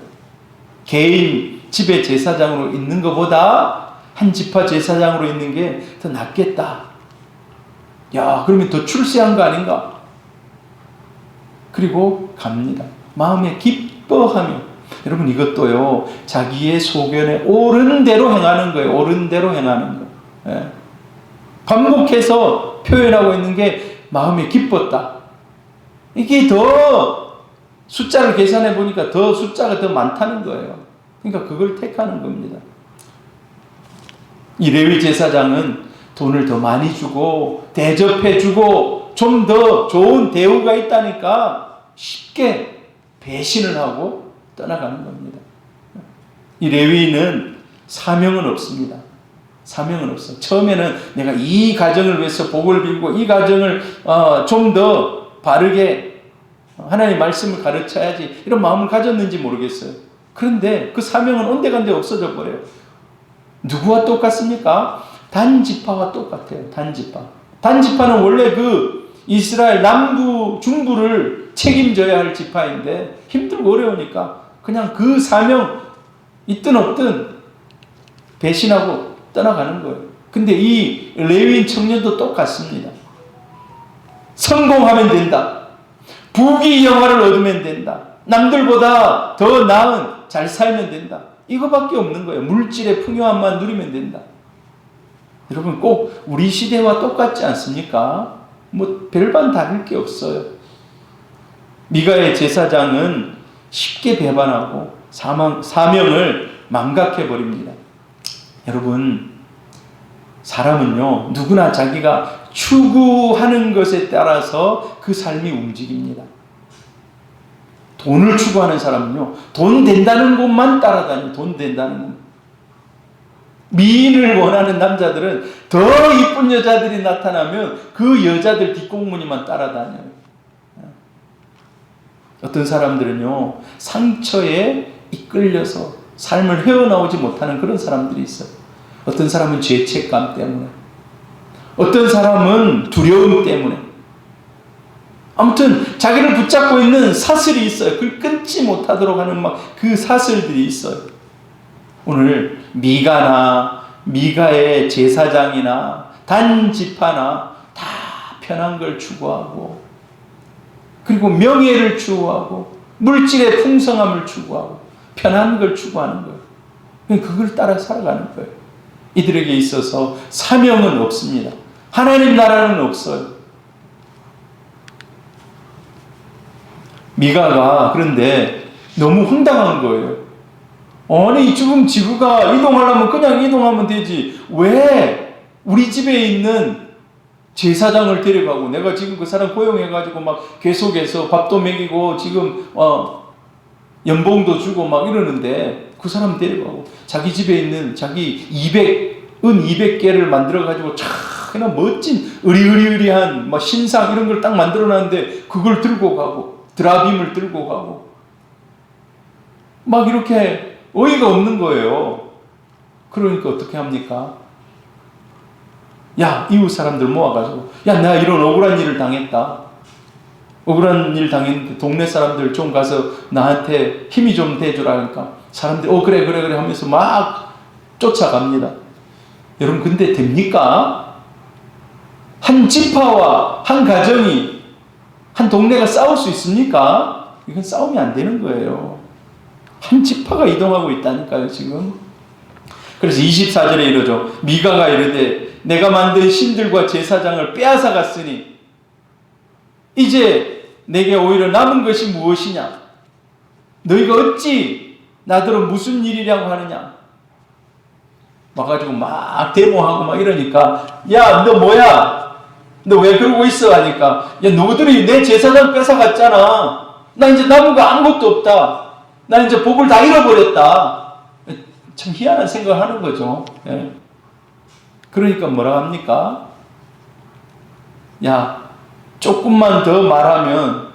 개인 집의 제사장으로 있는 것보다 한 지파 제사장으로 있는 게 더 낫겠다. 야, 그러면 더 출세한 거 아닌가? 그리고 갑니다. 마음에 기뻐하며. 여러분, 이것도요, 자기의 소견에 옳은 대로 행하는 거예요. 옳은 대로 행하는 거. 예. 반복해서 표현하고 있는 게 마음에 기뻤다. 이게 더 숫자를 계산해 보니까 더 숫자가 더 많다는 거예요. 그러니까 그걸 택하는 겁니다. 이 레위 제사장은 돈을 더 많이 주고 대접해 주고 좀 더 좋은 대우가 있다니까 쉽게 배신을 하고 떠나가는 겁니다. 이 레위인은 사명은 없습니다. 사명은 없어. 처음에는 내가 이 가정을 위해서 복을 빌고 이 가정을 좀 더 바르게 하나님의 말씀을 가르쳐야지 이런 마음을 가졌는지 모르겠어요. 그런데 그 사명은 온데간데 없어져 버려요. 누구와 똑같습니까? 단지파와 똑같아요. 단지파. 단지파는 원래 그 이스라엘 남부 중부를 책임져야 할 지파인데 힘들고 어려우니까 그냥 그 사명 있든 없든 배신하고 떠나가는 거예요. 근데 이 레위인 청년도 똑같습니다. 성공하면 된다. 부귀 영화를 얻으면 된다. 남들보다 더 나은 잘 살면 된다. 이거밖에 없는 거예요. 물질의 풍요함만 누리면 된다. 여러분 꼭 우리 시대와 똑같지 않습니까? 뭐 별반 다를 게 없어요. 미가의 제사장은 쉽게 배반하고 사명을 망각해 버립니다. 여러분 사람은요 누구나 자기가 추구하는 것에 따라서 그 삶이 움직입니다. 돈을 추구하는 사람은요 돈 된다는 곳만 따라다녀요. 돈 된다는 곳. 미인을 원하는 남자들은 더 이쁜 여자들이 나타나면 그 여자들 뒷공무니만 따라다녀요. 어떤 사람들은요 상처에 이끌려서 삶을 헤어나오지 못하는 그런 사람들이 있어요. 어떤 사람은 죄책감 때문에, 어떤 사람은 두려움 때문에, 아무튼 자기를 붙잡고 있는 사슬이 있어요. 그걸 끊지 못하도록 하는 막 그 사슬들이 있어요. 오늘 미가의 제사장이나 단지파나 다 편한 걸 추구하고 그리고 명예를 추구하고 물질의 풍성함을 추구하고 편한 걸 추구하는 거예요. 그걸 따라 살아가는 거예요. 이들에게 있어서 사명은 없습니다. 하나님 나라는 없어요. 미가가 그런데 너무 황당한 거예요. 아니 지금 지구가 이동하려면 그냥 이동하면 되지. 왜 우리 집에 있는 제사장을 데려가고 내가 지금 그 사람 고용해가지고 막 계속해서 밥도 먹이고 지금 연봉도 주고 막 이러는데 그 사람 데려가고 자기 집에 있는 자기 은 200개를 만들어가지고 참 그냥 멋진 으리으리한 막 신상 이런 걸 딱 만들어놨는데 그걸 들고 가고 드라빔을 들고 가고 막 이렇게 어이가 없는 거예요. 그러니까 어떻게 합니까? 야, 이웃 사람들 모아가지고 야, 내가 이런 억울한 일을 당했다. 억울한 일 당했는데 동네 사람들 좀 가서 나한테 힘이 좀 돼주라니까 사람들이 그래 하면서 막 쫓아갑니다. 여러분 근데 됩니까? 한 지파와 한 가정이 한 동네가 싸울 수 있습니까? 이건 싸움이 안 되는 거예요. 한 지파가 이동하고 있다니까요 지금. 그래서 24절에 이러죠. 미가가 이르되 내가 만든 신들과 제사장을 빼앗아 갔으니 이제 내게 오히려 남은 것이 무엇이냐? 너희가 어찌 나더러 무슨 일이라고 하느냐? 와가지고 막 데모하고 막 이러니까 야, 너 뭐야? 너 왜 그러고 있어? 하니까 야, 너희들이 내 제사장 뺏어갔잖아. 나 이제 남은 거 아무것도 없다. 나 이제 복을 다 잃어버렸다. 참 희한한 생각을 하는 거죠. 예. 그러니까 뭐라 합니까? 야, 조금만 더 말하면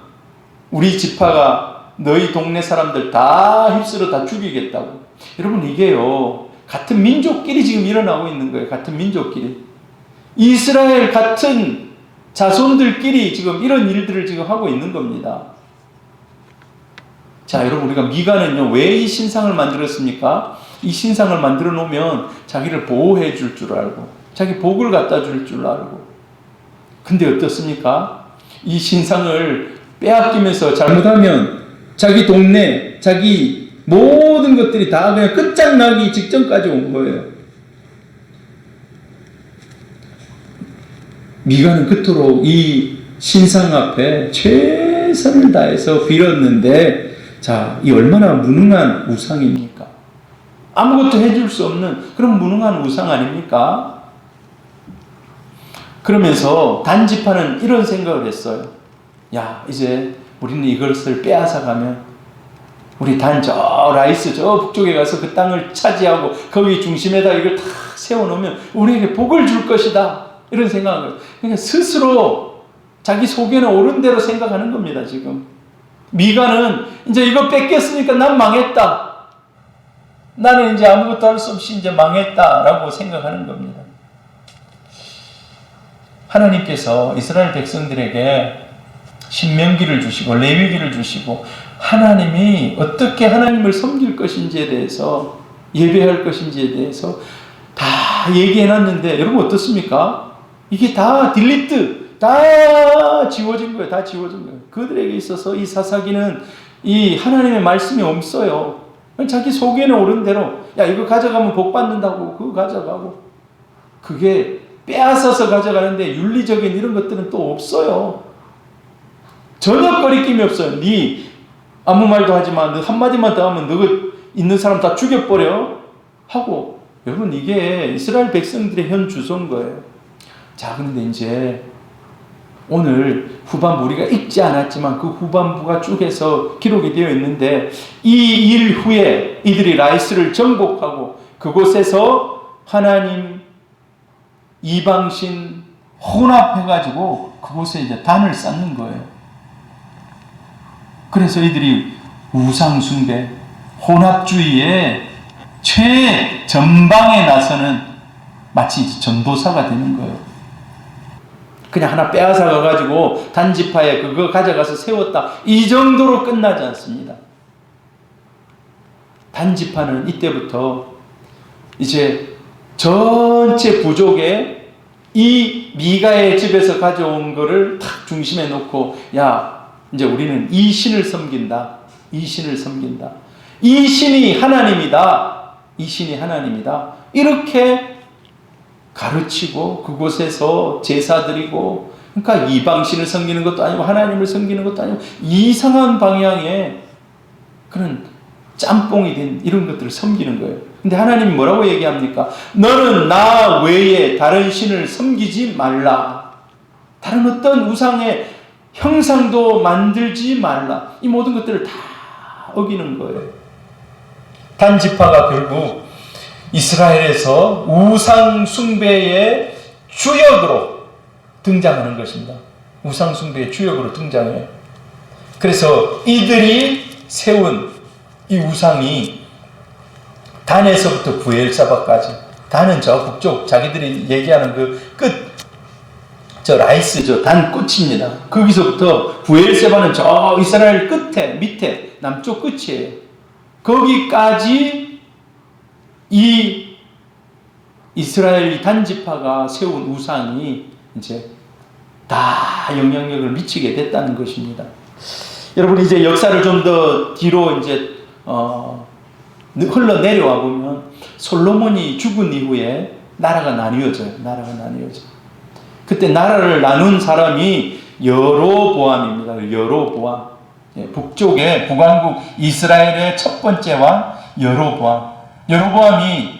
우리 지파가 너희 동네 사람들 다 휩쓸어 다 죽이겠다고. 여러분 이게요 같은 민족끼리 지금 일어나고 있는 거예요. 같은 민족끼리 이스라엘 같은 자손들끼리 지금 이런 일들을 지금 하고 있는 겁니다. 자, 여러분 우리가 미가는요 왜 이 신상을 만들었습니까? 이 신상을 만들어 놓으면 자기를 보호해 줄 줄 알고 자기 복을 갖다 줄 줄 알고. 근데 어떻습니까? 이 신상을 빼앗기면서 잘못하면 자기 동네 자기 모든 것들이 다 그냥 끝장나기 직전까지 온 거예요. 미가는 그토록 이 신상 앞에 최선을 다해서 빌었는데 자, 이 얼마나 무능한 우상입니까? 아무것도 해줄 수 없는 그런 무능한 우상 아닙니까? 그러면서 단지파는 이런 생각을 했어요. 야, 이제 우리는 이것을 빼앗아가면 우리 단 저 라이스 저 북쪽에 가서 그 땅을 차지하고 거기 중심에다 이걸 다 세워놓으면 우리에게 복을 줄 것이다. 이런 생각을. 그러니까 스스로 자기 속에는 옳은 대로 생각하는 겁니다, 지금. 미가는 이제 이거 뺏겼으니까 난 망했다. 나는 이제 아무것도 할 수 없이 이제 망했다라고 생각하는 겁니다. 하나님께서 이스라엘 백성들에게 신명기를 주시고 레위기를 주시고 하나님이 어떻게 하나님을 섬길 것인지에 대해서 예배할 것인지에 대해서 다 얘기해놨는데 여러분 어떻습니까? 이게 다 딜리트, 다 지워진 거예요. 다 지워진 거예요. 그들에게 있어서 이 사사기는 이 하나님의 말씀이 없어요. 자기 속에는 옳은 대로 야 이거 가져가면 복 받는다고 그거 가져가고 그게 빼앗아서 가져가는데 윤리적인 이런 것들은 또 없어요. 전혀 거리낌이 없어요. 네 아무 말도 하지 마. 너 한마디만 더 하면 너 있는 사람 다 죽여버려 하고. 여러분 이게 이스라엘 백성들의 현 주소인 거예요. 자, 그런데 이제 오늘 후반부 우리가 읽지 않았지만 그 후반부가 쭉 해서 기록이 되어 있는데 이 일 후에 이들이 라이스를 정복하고 그곳에서 하나님 이방신 혼합해가지고 그곳에 이제 단을 쌓는 거예요. 그래서 이들이 우상숭배, 혼합주의의 최전방에 나서는 마치 전도사가 되는 거예요. 그냥 하나 빼앗아 가가지고 단지파에 그거 가져가서 세웠다. 이 정도로 끝나지 않습니다. 단지파는 이때부터 이제 전체 부족에 이 미가의 집에서 가져온 거를 탁 중심에 놓고 야 이제 우리는 이 신을 섬긴다. 이 신을 섬긴다. 이 신이 하나님이다. 이 신이 하나님이다. 이렇게 가르치고 그곳에서 제사 드리고 그러니까 이방신을 섬기는 것도 아니고 하나님을 섬기는 것도 아니고 이상한 방향의 그런 짬뽕이 된 이런 것들을 섬기는 거예요. 근데 하나님이 뭐라고 얘기합니까? 너는 나 외에 다른 신을 섬기지 말라. 다른 어떤 우상의 형상도 만들지 말라. 이 모든 것들을 다 어기는 거예요. 단지파가 결국 이스라엘에서 우상 숭배의 주역으로 등장하는 것입니다. 우상 숭배의 주역으로 등장해요. 그래서 이들이 세운 이 우상이 단에서부터 부엘사바까지, 단은 저 북쪽 자기들이 얘기하는 그 끝, 저 라이스 저 단 끝입니다. 거기서부터 부엘세바는 저 이스라엘 끝에 밑에 남쪽 끝이에요. 거기까지 이 이스라엘 단지파가 세운 우상이 이제 다 영향력을 미치게 됐다는 것입니다. 여러분 이제 역사를 좀 더 뒤로 이제 흘러 내려와 보면 솔로몬이 죽은 이후에 나라가 나뉘어져요. 그때 나라를 나눈 사람이 여로보암입니다. 여로보암. 북쪽의 북왕국 이스라엘의 첫 번째 왕 여로보암. 여로보암이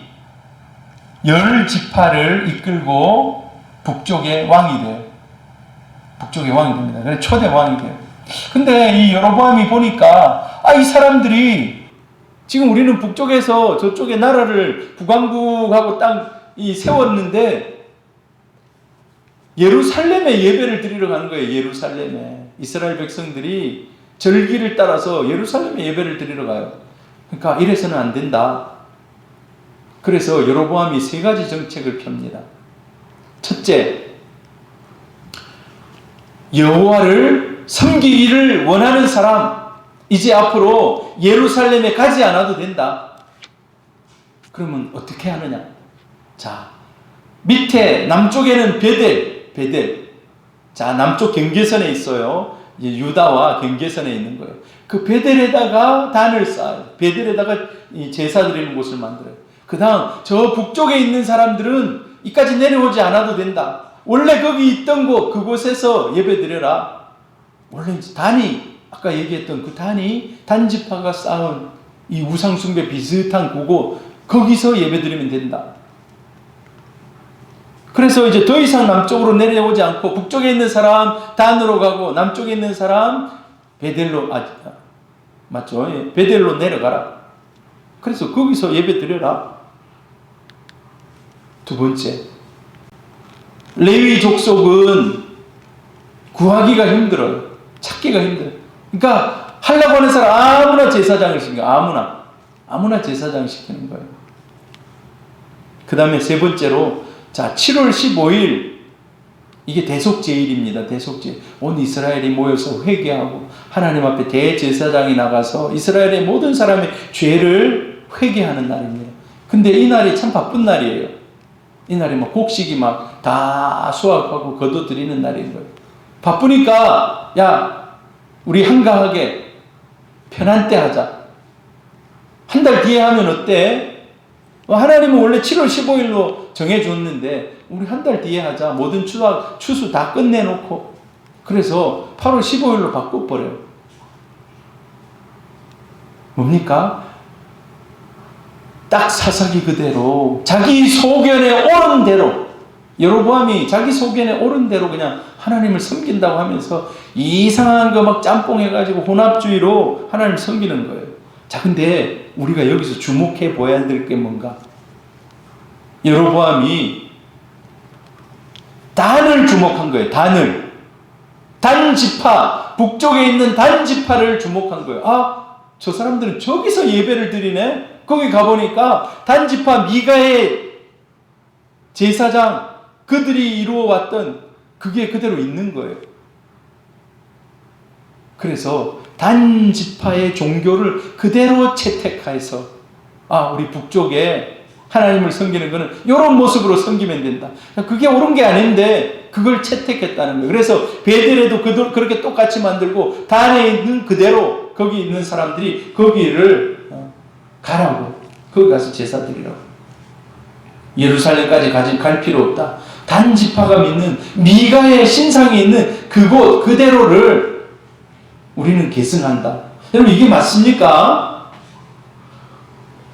10지파를 이끌고 북쪽의 왕이 돼요. 북쪽의 왕이 됩니다. 그래서 초대 왕이 돼요. 근데 이 여로보암이 보니까 이 사람들이 지금 우리는 북쪽에서 저쪽에 나라를 북왕국하고 땅이 세웠는데 예루살렘에 예배를 드리러 가는 거예요. 예루살렘에. 이스라엘 백성들이 절기를 따라서 예루살렘에 예배를 드리러 가요. 그러니까 이래서는 안 된다. 그래서 여로보암이 3가지 정책을 펴니다. 첫째, 여호와를 섬기기를 원하는 사람 이제 앞으로 예루살렘에 가지 않아도 된다. 그러면 어떻게 하느냐? 자, 밑에 남쪽에는 베델. 자, 남쪽 경계선에 있어요. 이제 유다와 경계선에 있는 거예요. 그 베델에다가 단을 쌓아요. 베델에다가 제사 드리는 곳을 만들어요. 그 다음 저 북쪽에 있는 사람들은 이까지 내려오지 않아도 된다. 원래 거기 있던 곳 그곳에서 예배 드려라. 원래 단이 아까 얘기했던 그 단이 단지파가 쌓은 이 우상숭배 비슷한 그곳 거기서 예배드리면 된다. 그래서 이제 더 이상 남쪽으로 내려오지 않고 북쪽에 있는 사람 단으로 가고 남쪽에 있는 사람 베델로 맞죠? 예, 베델로 내려가라. 그래서 거기서 예배드려라. 두 번째, 레위 족속은 구하기가 힘들어요. 찾기가 힘들어요. 그러니까 하려고 하는 사람 아무나 제사장을 시키는 거예요. 아무나 제사장을 시키는 거예요. 그 다음에 세 번째로, 자, 7월 15일 이게 대속제일입니다. 대속제일. 온 이스라엘이 모여서 회개하고 하나님 앞에 대제사장이 나가서 이스라엘의 모든 사람의 죄를 회개하는 날입니다. 근데 이 날이 참 바쁜 날이에요. 이 날이 막 곡식이 막 다 수확하고 거둬들이는 날인 거예요. 바쁘니까 야, 우리 한가하게 편한 때 하자. 한 달 뒤에 하면 어때? 하나님은 원래 7월 15일로 정해줬는데 우리 한 달 뒤에 하자. 모든 추수 다 끝내놓고. 그래서 8월 15일로 바꿔버려요. 뭡니까? 딱 사사기 그대로 자기 소견에 옳은 대로, 여로보암이 자기 소견에 옳은 대로 그냥 하나님을 섬긴다고 하면서 이상한 거 막 짬뽕 해가지고 혼합주의로 하나님을 섬기는 거예요. 자, 근데 우리가 여기서 주목해 보아야 될 게 뭔가? 여로보암이 단을 주목한 거예요. 단지파, 북쪽에 있는 단지파를 주목한 거예요. 아, 저 사람들은 저기서 예배를 드리네? 거기 가보니까 단지파 미가의 제사장, 그들이 이루어왔던 그게 그대로 있는 거예요. 그래서 단지파의 종교를 그대로 채택해서, 아, 우리 북쪽에 하나님을 섬기는 거는 이런 모습으로 섬기면 된다. 그게 옳은 게 아닌데 그걸 채택했다는 거예요. 그래서 베델에도 그렇게 똑같이 만들고 단에 있는 그대로 거기 있는 사람들이 거기를 가라고, 거기 가서 제사 드리라고. 예루살렘까지 갈 필요 없다. 단지파가 믿는 미가의 신상이 있는 그곳 그대로를 우리는 계승한다. 여러분, 이게 맞습니까?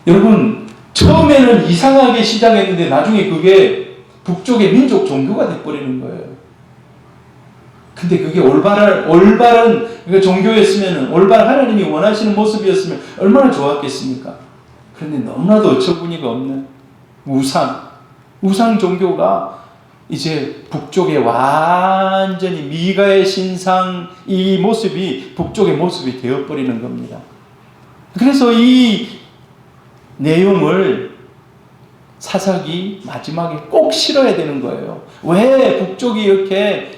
여러분, 처음에는 이상하게 시작했는데 나중에 그게 북쪽의 민족 종교가 돼버리는 거예요. 근데 그게 올바른 그러니까 종교였으면, 올바른 하나님이 원하시는 모습이었으면 얼마나 좋았겠습니까? 그런데 너무나도 어처구니가 없는 우상 종교가 이제 북쪽에 완전히 미가의 신상, 이 모습이 북쪽의 모습이 되어버리는 겁니다. 그래서 이 내용을 사사기 마지막에 꼭 실어야 되는 거예요. 왜 북쪽이 이렇게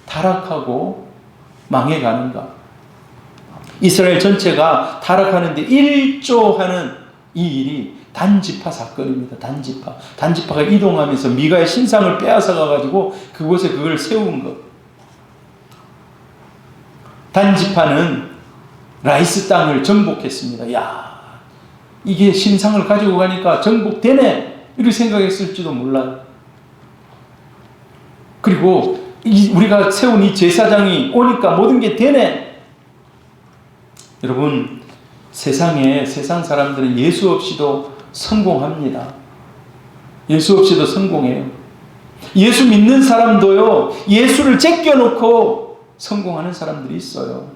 타락하고 망해가는가? 이스라엘 전체가 타락하는데 일조하는 이 일이 단지파 사건입니다. 단지파가 이동하면서 미가의 신상을 빼앗아 가지고 그곳에 그걸 세운 것. 단지파는 라이스 땅을 정복했습니다. 야, 이게 신상을 가지고 가니까 정복되네, 이렇게 생각했을지도 몰라요. 그리고 우리가 세운 이 제사장이 오니까 모든 게 되네. 여러분, 세상 사람들은 예수 없이도 성공합니다. 예수 없이도 성공해요. 예수 믿는 사람도요, 예수를 제껴놓고 성공하는 사람들이 있어요.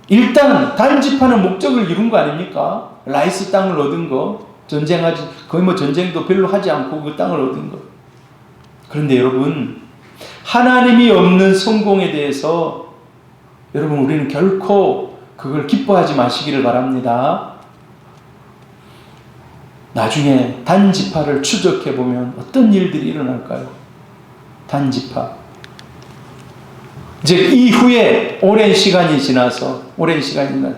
일단 단지파는 목적을 이룬 거 아닙니까? 라이스 땅을 얻은 거, 거의 뭐 전쟁도 별로 하지 않고 그 땅을 얻은 거. 그런데 여러분, 하나님이 없는 성공에 대해서 여러분, 우리는 결코 그걸 기뻐하지 마시기를 바랍니다. 나중에 단지파를 추적해보면 어떤 일들이 일어날까요? 단지파. 이제 이후에 오랜 시간이 지나서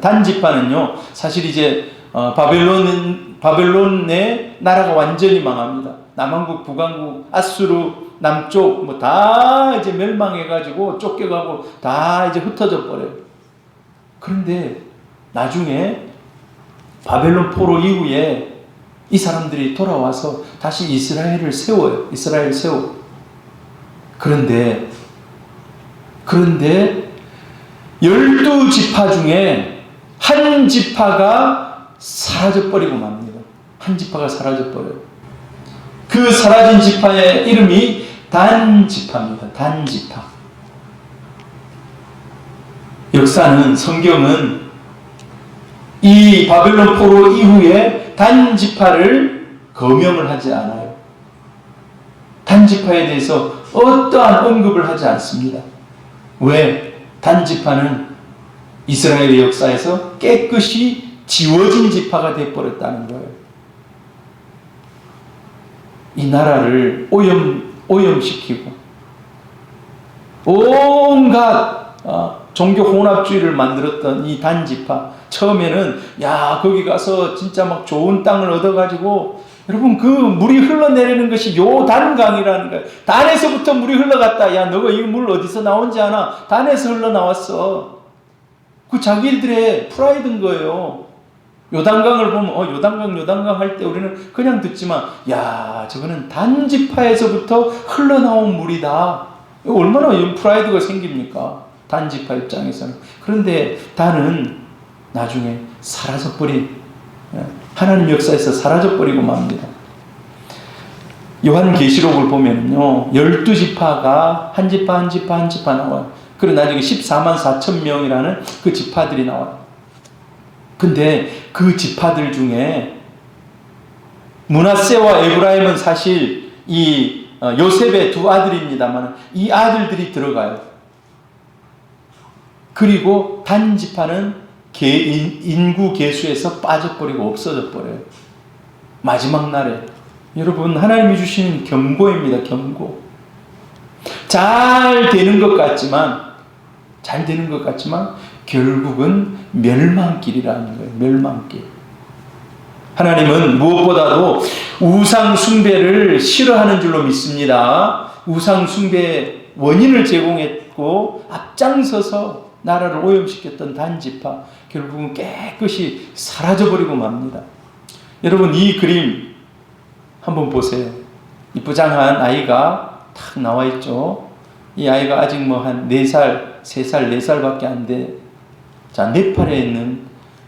단지파는요, 사실 이제 바벨론의 나라가 완전히 망합니다. 남한국, 북한국, 아수르, 남쪽 뭐 다 이제 멸망해가지고 쫓겨가고 다 이제 흩어져 버려요. 그런데 나중에 바벨론 포로 이후에 이 사람들이 돌아와서 다시 이스라엘을 세워요. 이스라엘 세워. 그런데 12지파 중에 한 지파가 사라져버리고 맙니다. 한 지파가 사라져버려요. 그 사라진 지파의 이름이 단지파입니다. 단지파. 역사는, 성경은 이 바벨론 포로 이후에 단지파를 거명을 하지 않아요. 단지파에 대해서 어떠한 언급을 하지 않습니다. 왜? 단지파는 이스라엘의 역사에서 깨끗이 지워진 지파가 되어버렸다는 거예요. 이 나라를 오염시키고 온갖 종교 혼합주의를 만들었던 이 단지파, 처음에는 야 거기 가서 진짜 막 좋은 땅을 얻어가지고, 여러분 그 물이 흘러내리는 것이 요단강이라는 거예요. 단에서부터 물이 흘러갔다. 야 너가 이 물 어디서 나온지 아나? 단에서 흘러나왔어. 그 자기들의 프라이드인 거예요. 요단강을 보면 요단강 할 때 우리는 그냥 듣지만, 야 저거는 단지파에서부터 흘러나온 물이다. 얼마나 프라이드가 생깁니까? 단지파 입장에서는. 그런데 단은 나중에 사라져버린, 하나님 역사에서 사라져버리고 맙니다. 요한계시록을 보면요, 12지파가 한 지파 나와요. 그리고 나중에 14만 4천 명이라는 그 지파들이 나와요. 근데 그 지파들 중에 므낫세와 에브라임은 사실 이 요셉의 두 아들입니다만 이 아들들이 들어가요. 그리고 단지파는 인구 계수에서 빠져버리고 없어져 버려요. 마지막 날에. 여러분, 하나님이 주신 경고입니다. 경고. 잘 되는 것 같지만 결국은 멸망길이라는 거예요. 멸망길. 하나님은 무엇보다도 우상 숭배를 싫어하는 줄로 믿습니다. 우상 숭배의 원인을 제공했고 앞장서서 나라를 오염시켰던 단지파, 결국은 깨끗이 사라져버리고 맙니다. 여러분, 이 그림 한번 보세요. 이쁘장한 아이가 탁 나와 있죠. 이 아이가 아직 뭐 한 4살, 3살, 4살밖에 안 돼. 자, 네팔에 있는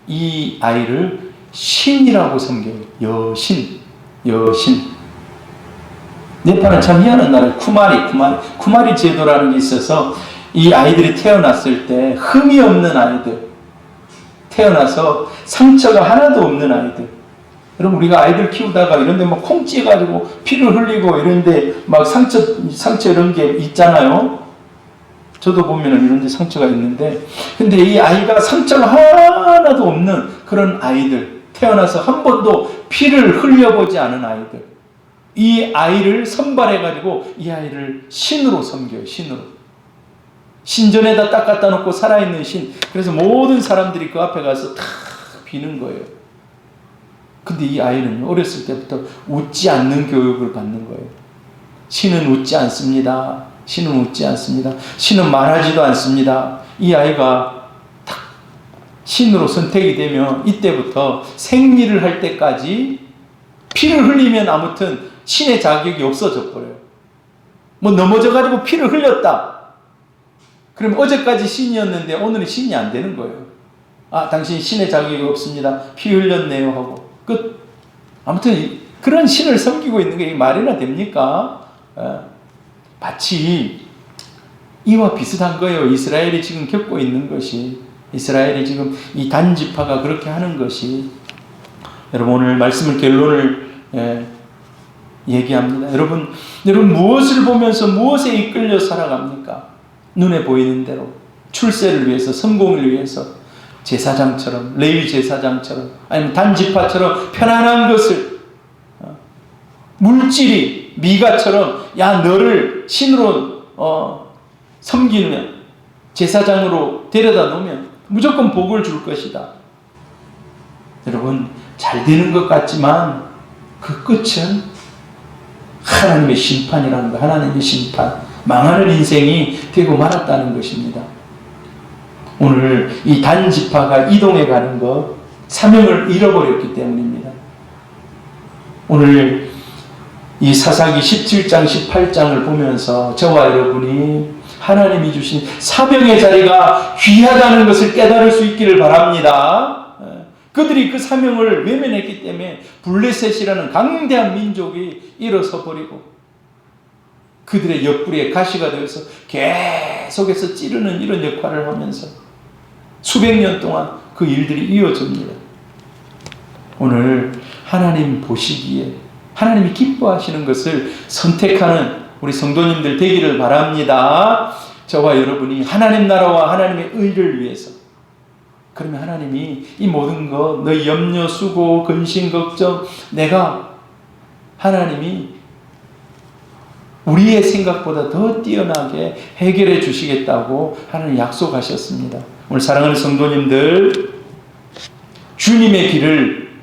이 아이를 신이라고 섬겨요. 여신. 네팔은 참 희한한 나라예요. 쿠마리 제도라는 게 있어서 이 아이들이 태어났을 때 흠이 없는 아이들, 태어나서 상처가 하나도 없는 아이들. 여러분, 우리가 아이들 키우다가 이런데 막 콩 찌가지고 피를 흘리고 이런데 막 상처 이런 게 있잖아요. 저도 보면은 이런데 상처가 있는데, 근데 이 아이가 상처가 하나도 없는 그런 아이들, 태어나서 한 번도 피를 흘려보지 않은 아이들, 이 아이를 선발해가지고 이 아이를 신으로 섬겨요. 신전에다 딱 갖다 놓고 살아있는 신. 그래서 모든 사람들이 그 앞에 가서 탁 비는 거예요. 근데 이 아이는 어렸을 때부터 웃지 않는 교육을 받는 거예요. 신은 웃지 않습니다. 신은 말하지도 않습니다. 이 아이가 딱 신으로 선택이 되면 이때부터 생리를 할 때까지 피를 흘리면 아무튼 신의 자격이 없어져 버려요. 뭐 넘어져가지고 피를 흘렸다. 그럼 어제까지 신이었는데 오늘은 신이 안 되는 거예요. 아, 당신 신의 자격이 없습니다. 피 흘렸네요 하고 끝. 아무튼 그런 신을 섬기고 있는 게 말이나 됩니까? 마치 이와 비슷한 거예요. 이스라엘이 지금 겪고 있는 것이, 이스라엘이 지금 이 단지파가 그렇게 하는 것이. 여러분, 오늘 말씀을 결론을 얘기합니다. 여러분 무엇을 보면서 무엇에 이끌려 살아갑니까? 눈에 보이는 대로 출세를 위해서, 성공을 위해서, 제사장처럼, 레위 제사장처럼, 아니면 단지파처럼 편안한 것을, 물질이 미가처럼 야 너를 신으로 섬기면, 제사장으로 데려다 놓으면 무조건 복을 줄 것이다. 여러분, 잘 되는 것 같지만 그 끝은 하나님의 심판이라는 거. 하나님의 심판, 망하는 인생이 되고 말았다는 것입니다. 오늘 이 단지파가 이동해 가는 것, 사명을 잃어버렸기 때문입니다. 오늘 이 사사기 17장 18장을 보면서 저와 여러분이 하나님이 주신 사명의 자리가 귀하다는 것을 깨달을 수 있기를 바랍니다. 그들이 그 사명을 외면했기 때문에 블레셋이라는 강대한 민족이 일어서 버리고 그들의 옆구리에 가시가 되어서 계속해서 찌르는 이런 역할을 하면서 수백 년 동안 그 일들이 이어집니다. 오늘 하나님 보시기에 하나님이 기뻐하시는 것을 선택하는 우리 성도님들 되기를 바랍니다. 저와 여러분이 하나님 나라와 하나님의 의를 위해서, 그러면 하나님이 이 모든 것, 너희 염려, 수고, 근심, 걱정, 하나님이 우리의 생각보다 더 뛰어나게 해결해 주시겠다고 하나님 약속하셨습니다. 오늘 사랑하는 성도님들, 주님의 길을,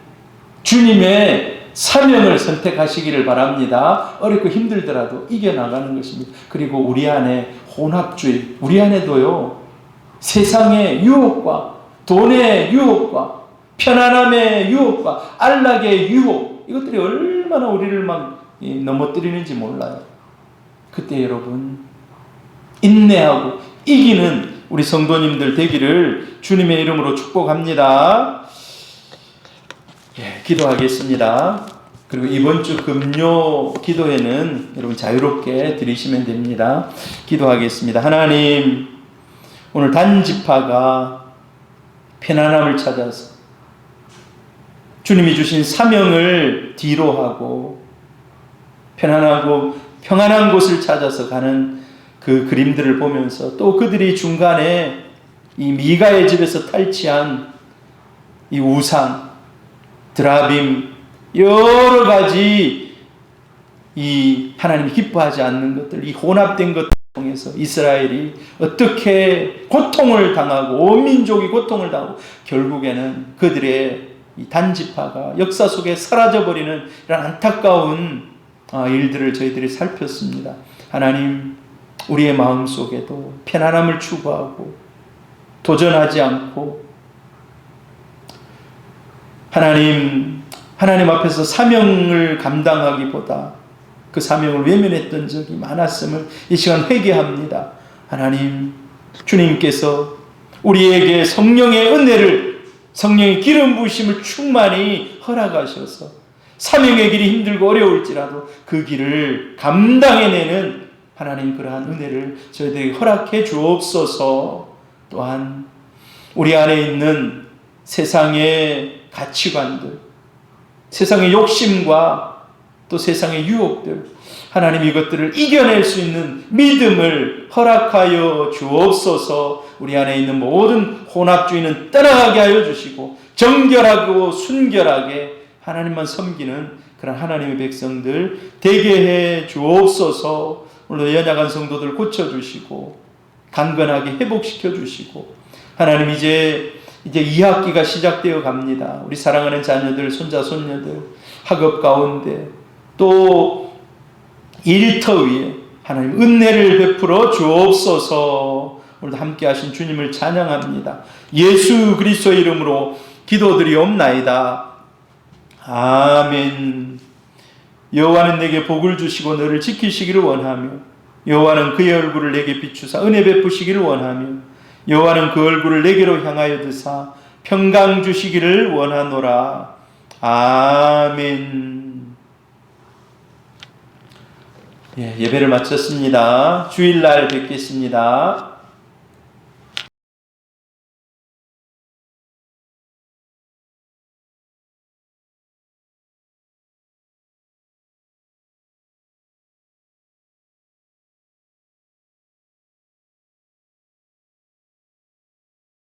주님의 사명을 선택하시기를 바랍니다. 어렵고 힘들더라도 이겨나가는 것입니다. 그리고 우리 안에 혼합주의, 우리 안에도요, 세상의 유혹과 돈의 유혹과 편안함의 유혹과 안락의 유혹, 이것들이 얼마나 우리를 막 넘어뜨리는지 몰라요. 그때 여러분 인내하고 이기는 우리 성도님들 되기를 주님의 이름으로 축복합니다. 기도하겠습니다. 그리고 이번 주 금요 기도회는 여러분 자유롭게 드리시면 됩니다. 기도하겠습니다. 하나님, 오늘 단지파가 편안함을 찾아서 주님이 주신 사명을 뒤로 하고 편안하고 평안한 곳을 찾아서 가는 그 그림들을 보면서 또 그들이 중간에 이 미가의 집에서 탈취한 이 우상, 드라빔, 여러 가지 이 하나님이 기뻐하지 않는 것들, 이 혼합된 것들을 통해서 이스라엘이 어떻게 고통을 당하고 온 민족이 고통을 당하고 결국에는 그들의 이 단지파가 역사 속에 사라져버리는 이런 안타까운 일들을 저희들이 살폈습니다. 하나님, 우리의 마음속에도 편안함을 추구하고 도전하지 않고 하나님 앞에서 사명을 감당하기보다 그 사명을 외면했던 적이 많았음을 이 시간 회개합니다. 하나님, 주님께서 우리에게 성령의 은혜를, 성령의 기름 부으심을 충만히 허락하셔서 사명의 길이 힘들고 어려울지라도 그 길을 감당해내는 하나님 그러한 은혜를 저희들에게 허락해 주옵소서. 또한 우리 안에 있는 세상의 가치관들, 세상의 욕심과 또 세상의 유혹들, 하나님 이것들을 이겨낼 수 있는 믿음을 허락하여 주옵소서. 우리 안에 있는 모든 혼합주의는 떠나가게 하여 주시고 정결하고 순결하게 하나님만 섬기는 그런 하나님의 백성들 되게 해 주옵소서. 오늘 연약한 성도들 고쳐주시고 강건하게 회복시켜 주시고 하나님 이제 2학기가 시작되어 갑니다. 우리 사랑하는 자녀들, 손자, 손녀들 학업 가운데 또 일터 위에 하나님 은혜를 베풀어 주옵소서. 오늘도 함께 하신 주님을 찬양합니다. 예수 그리스도의 이름으로 기도드리옵나이다. 아멘. 여호와는 내게 복을 주시고 너를 지키시기를 원하며 여호와는 그의 얼굴을 내게 비추사 은혜 베푸시기를 원하며 여호와는 그 얼굴을 내게로 향하여 드사 평강 주시기를 원하노라. 아멘. 예배를 마쳤습니다. 주일날 뵙겠습니다.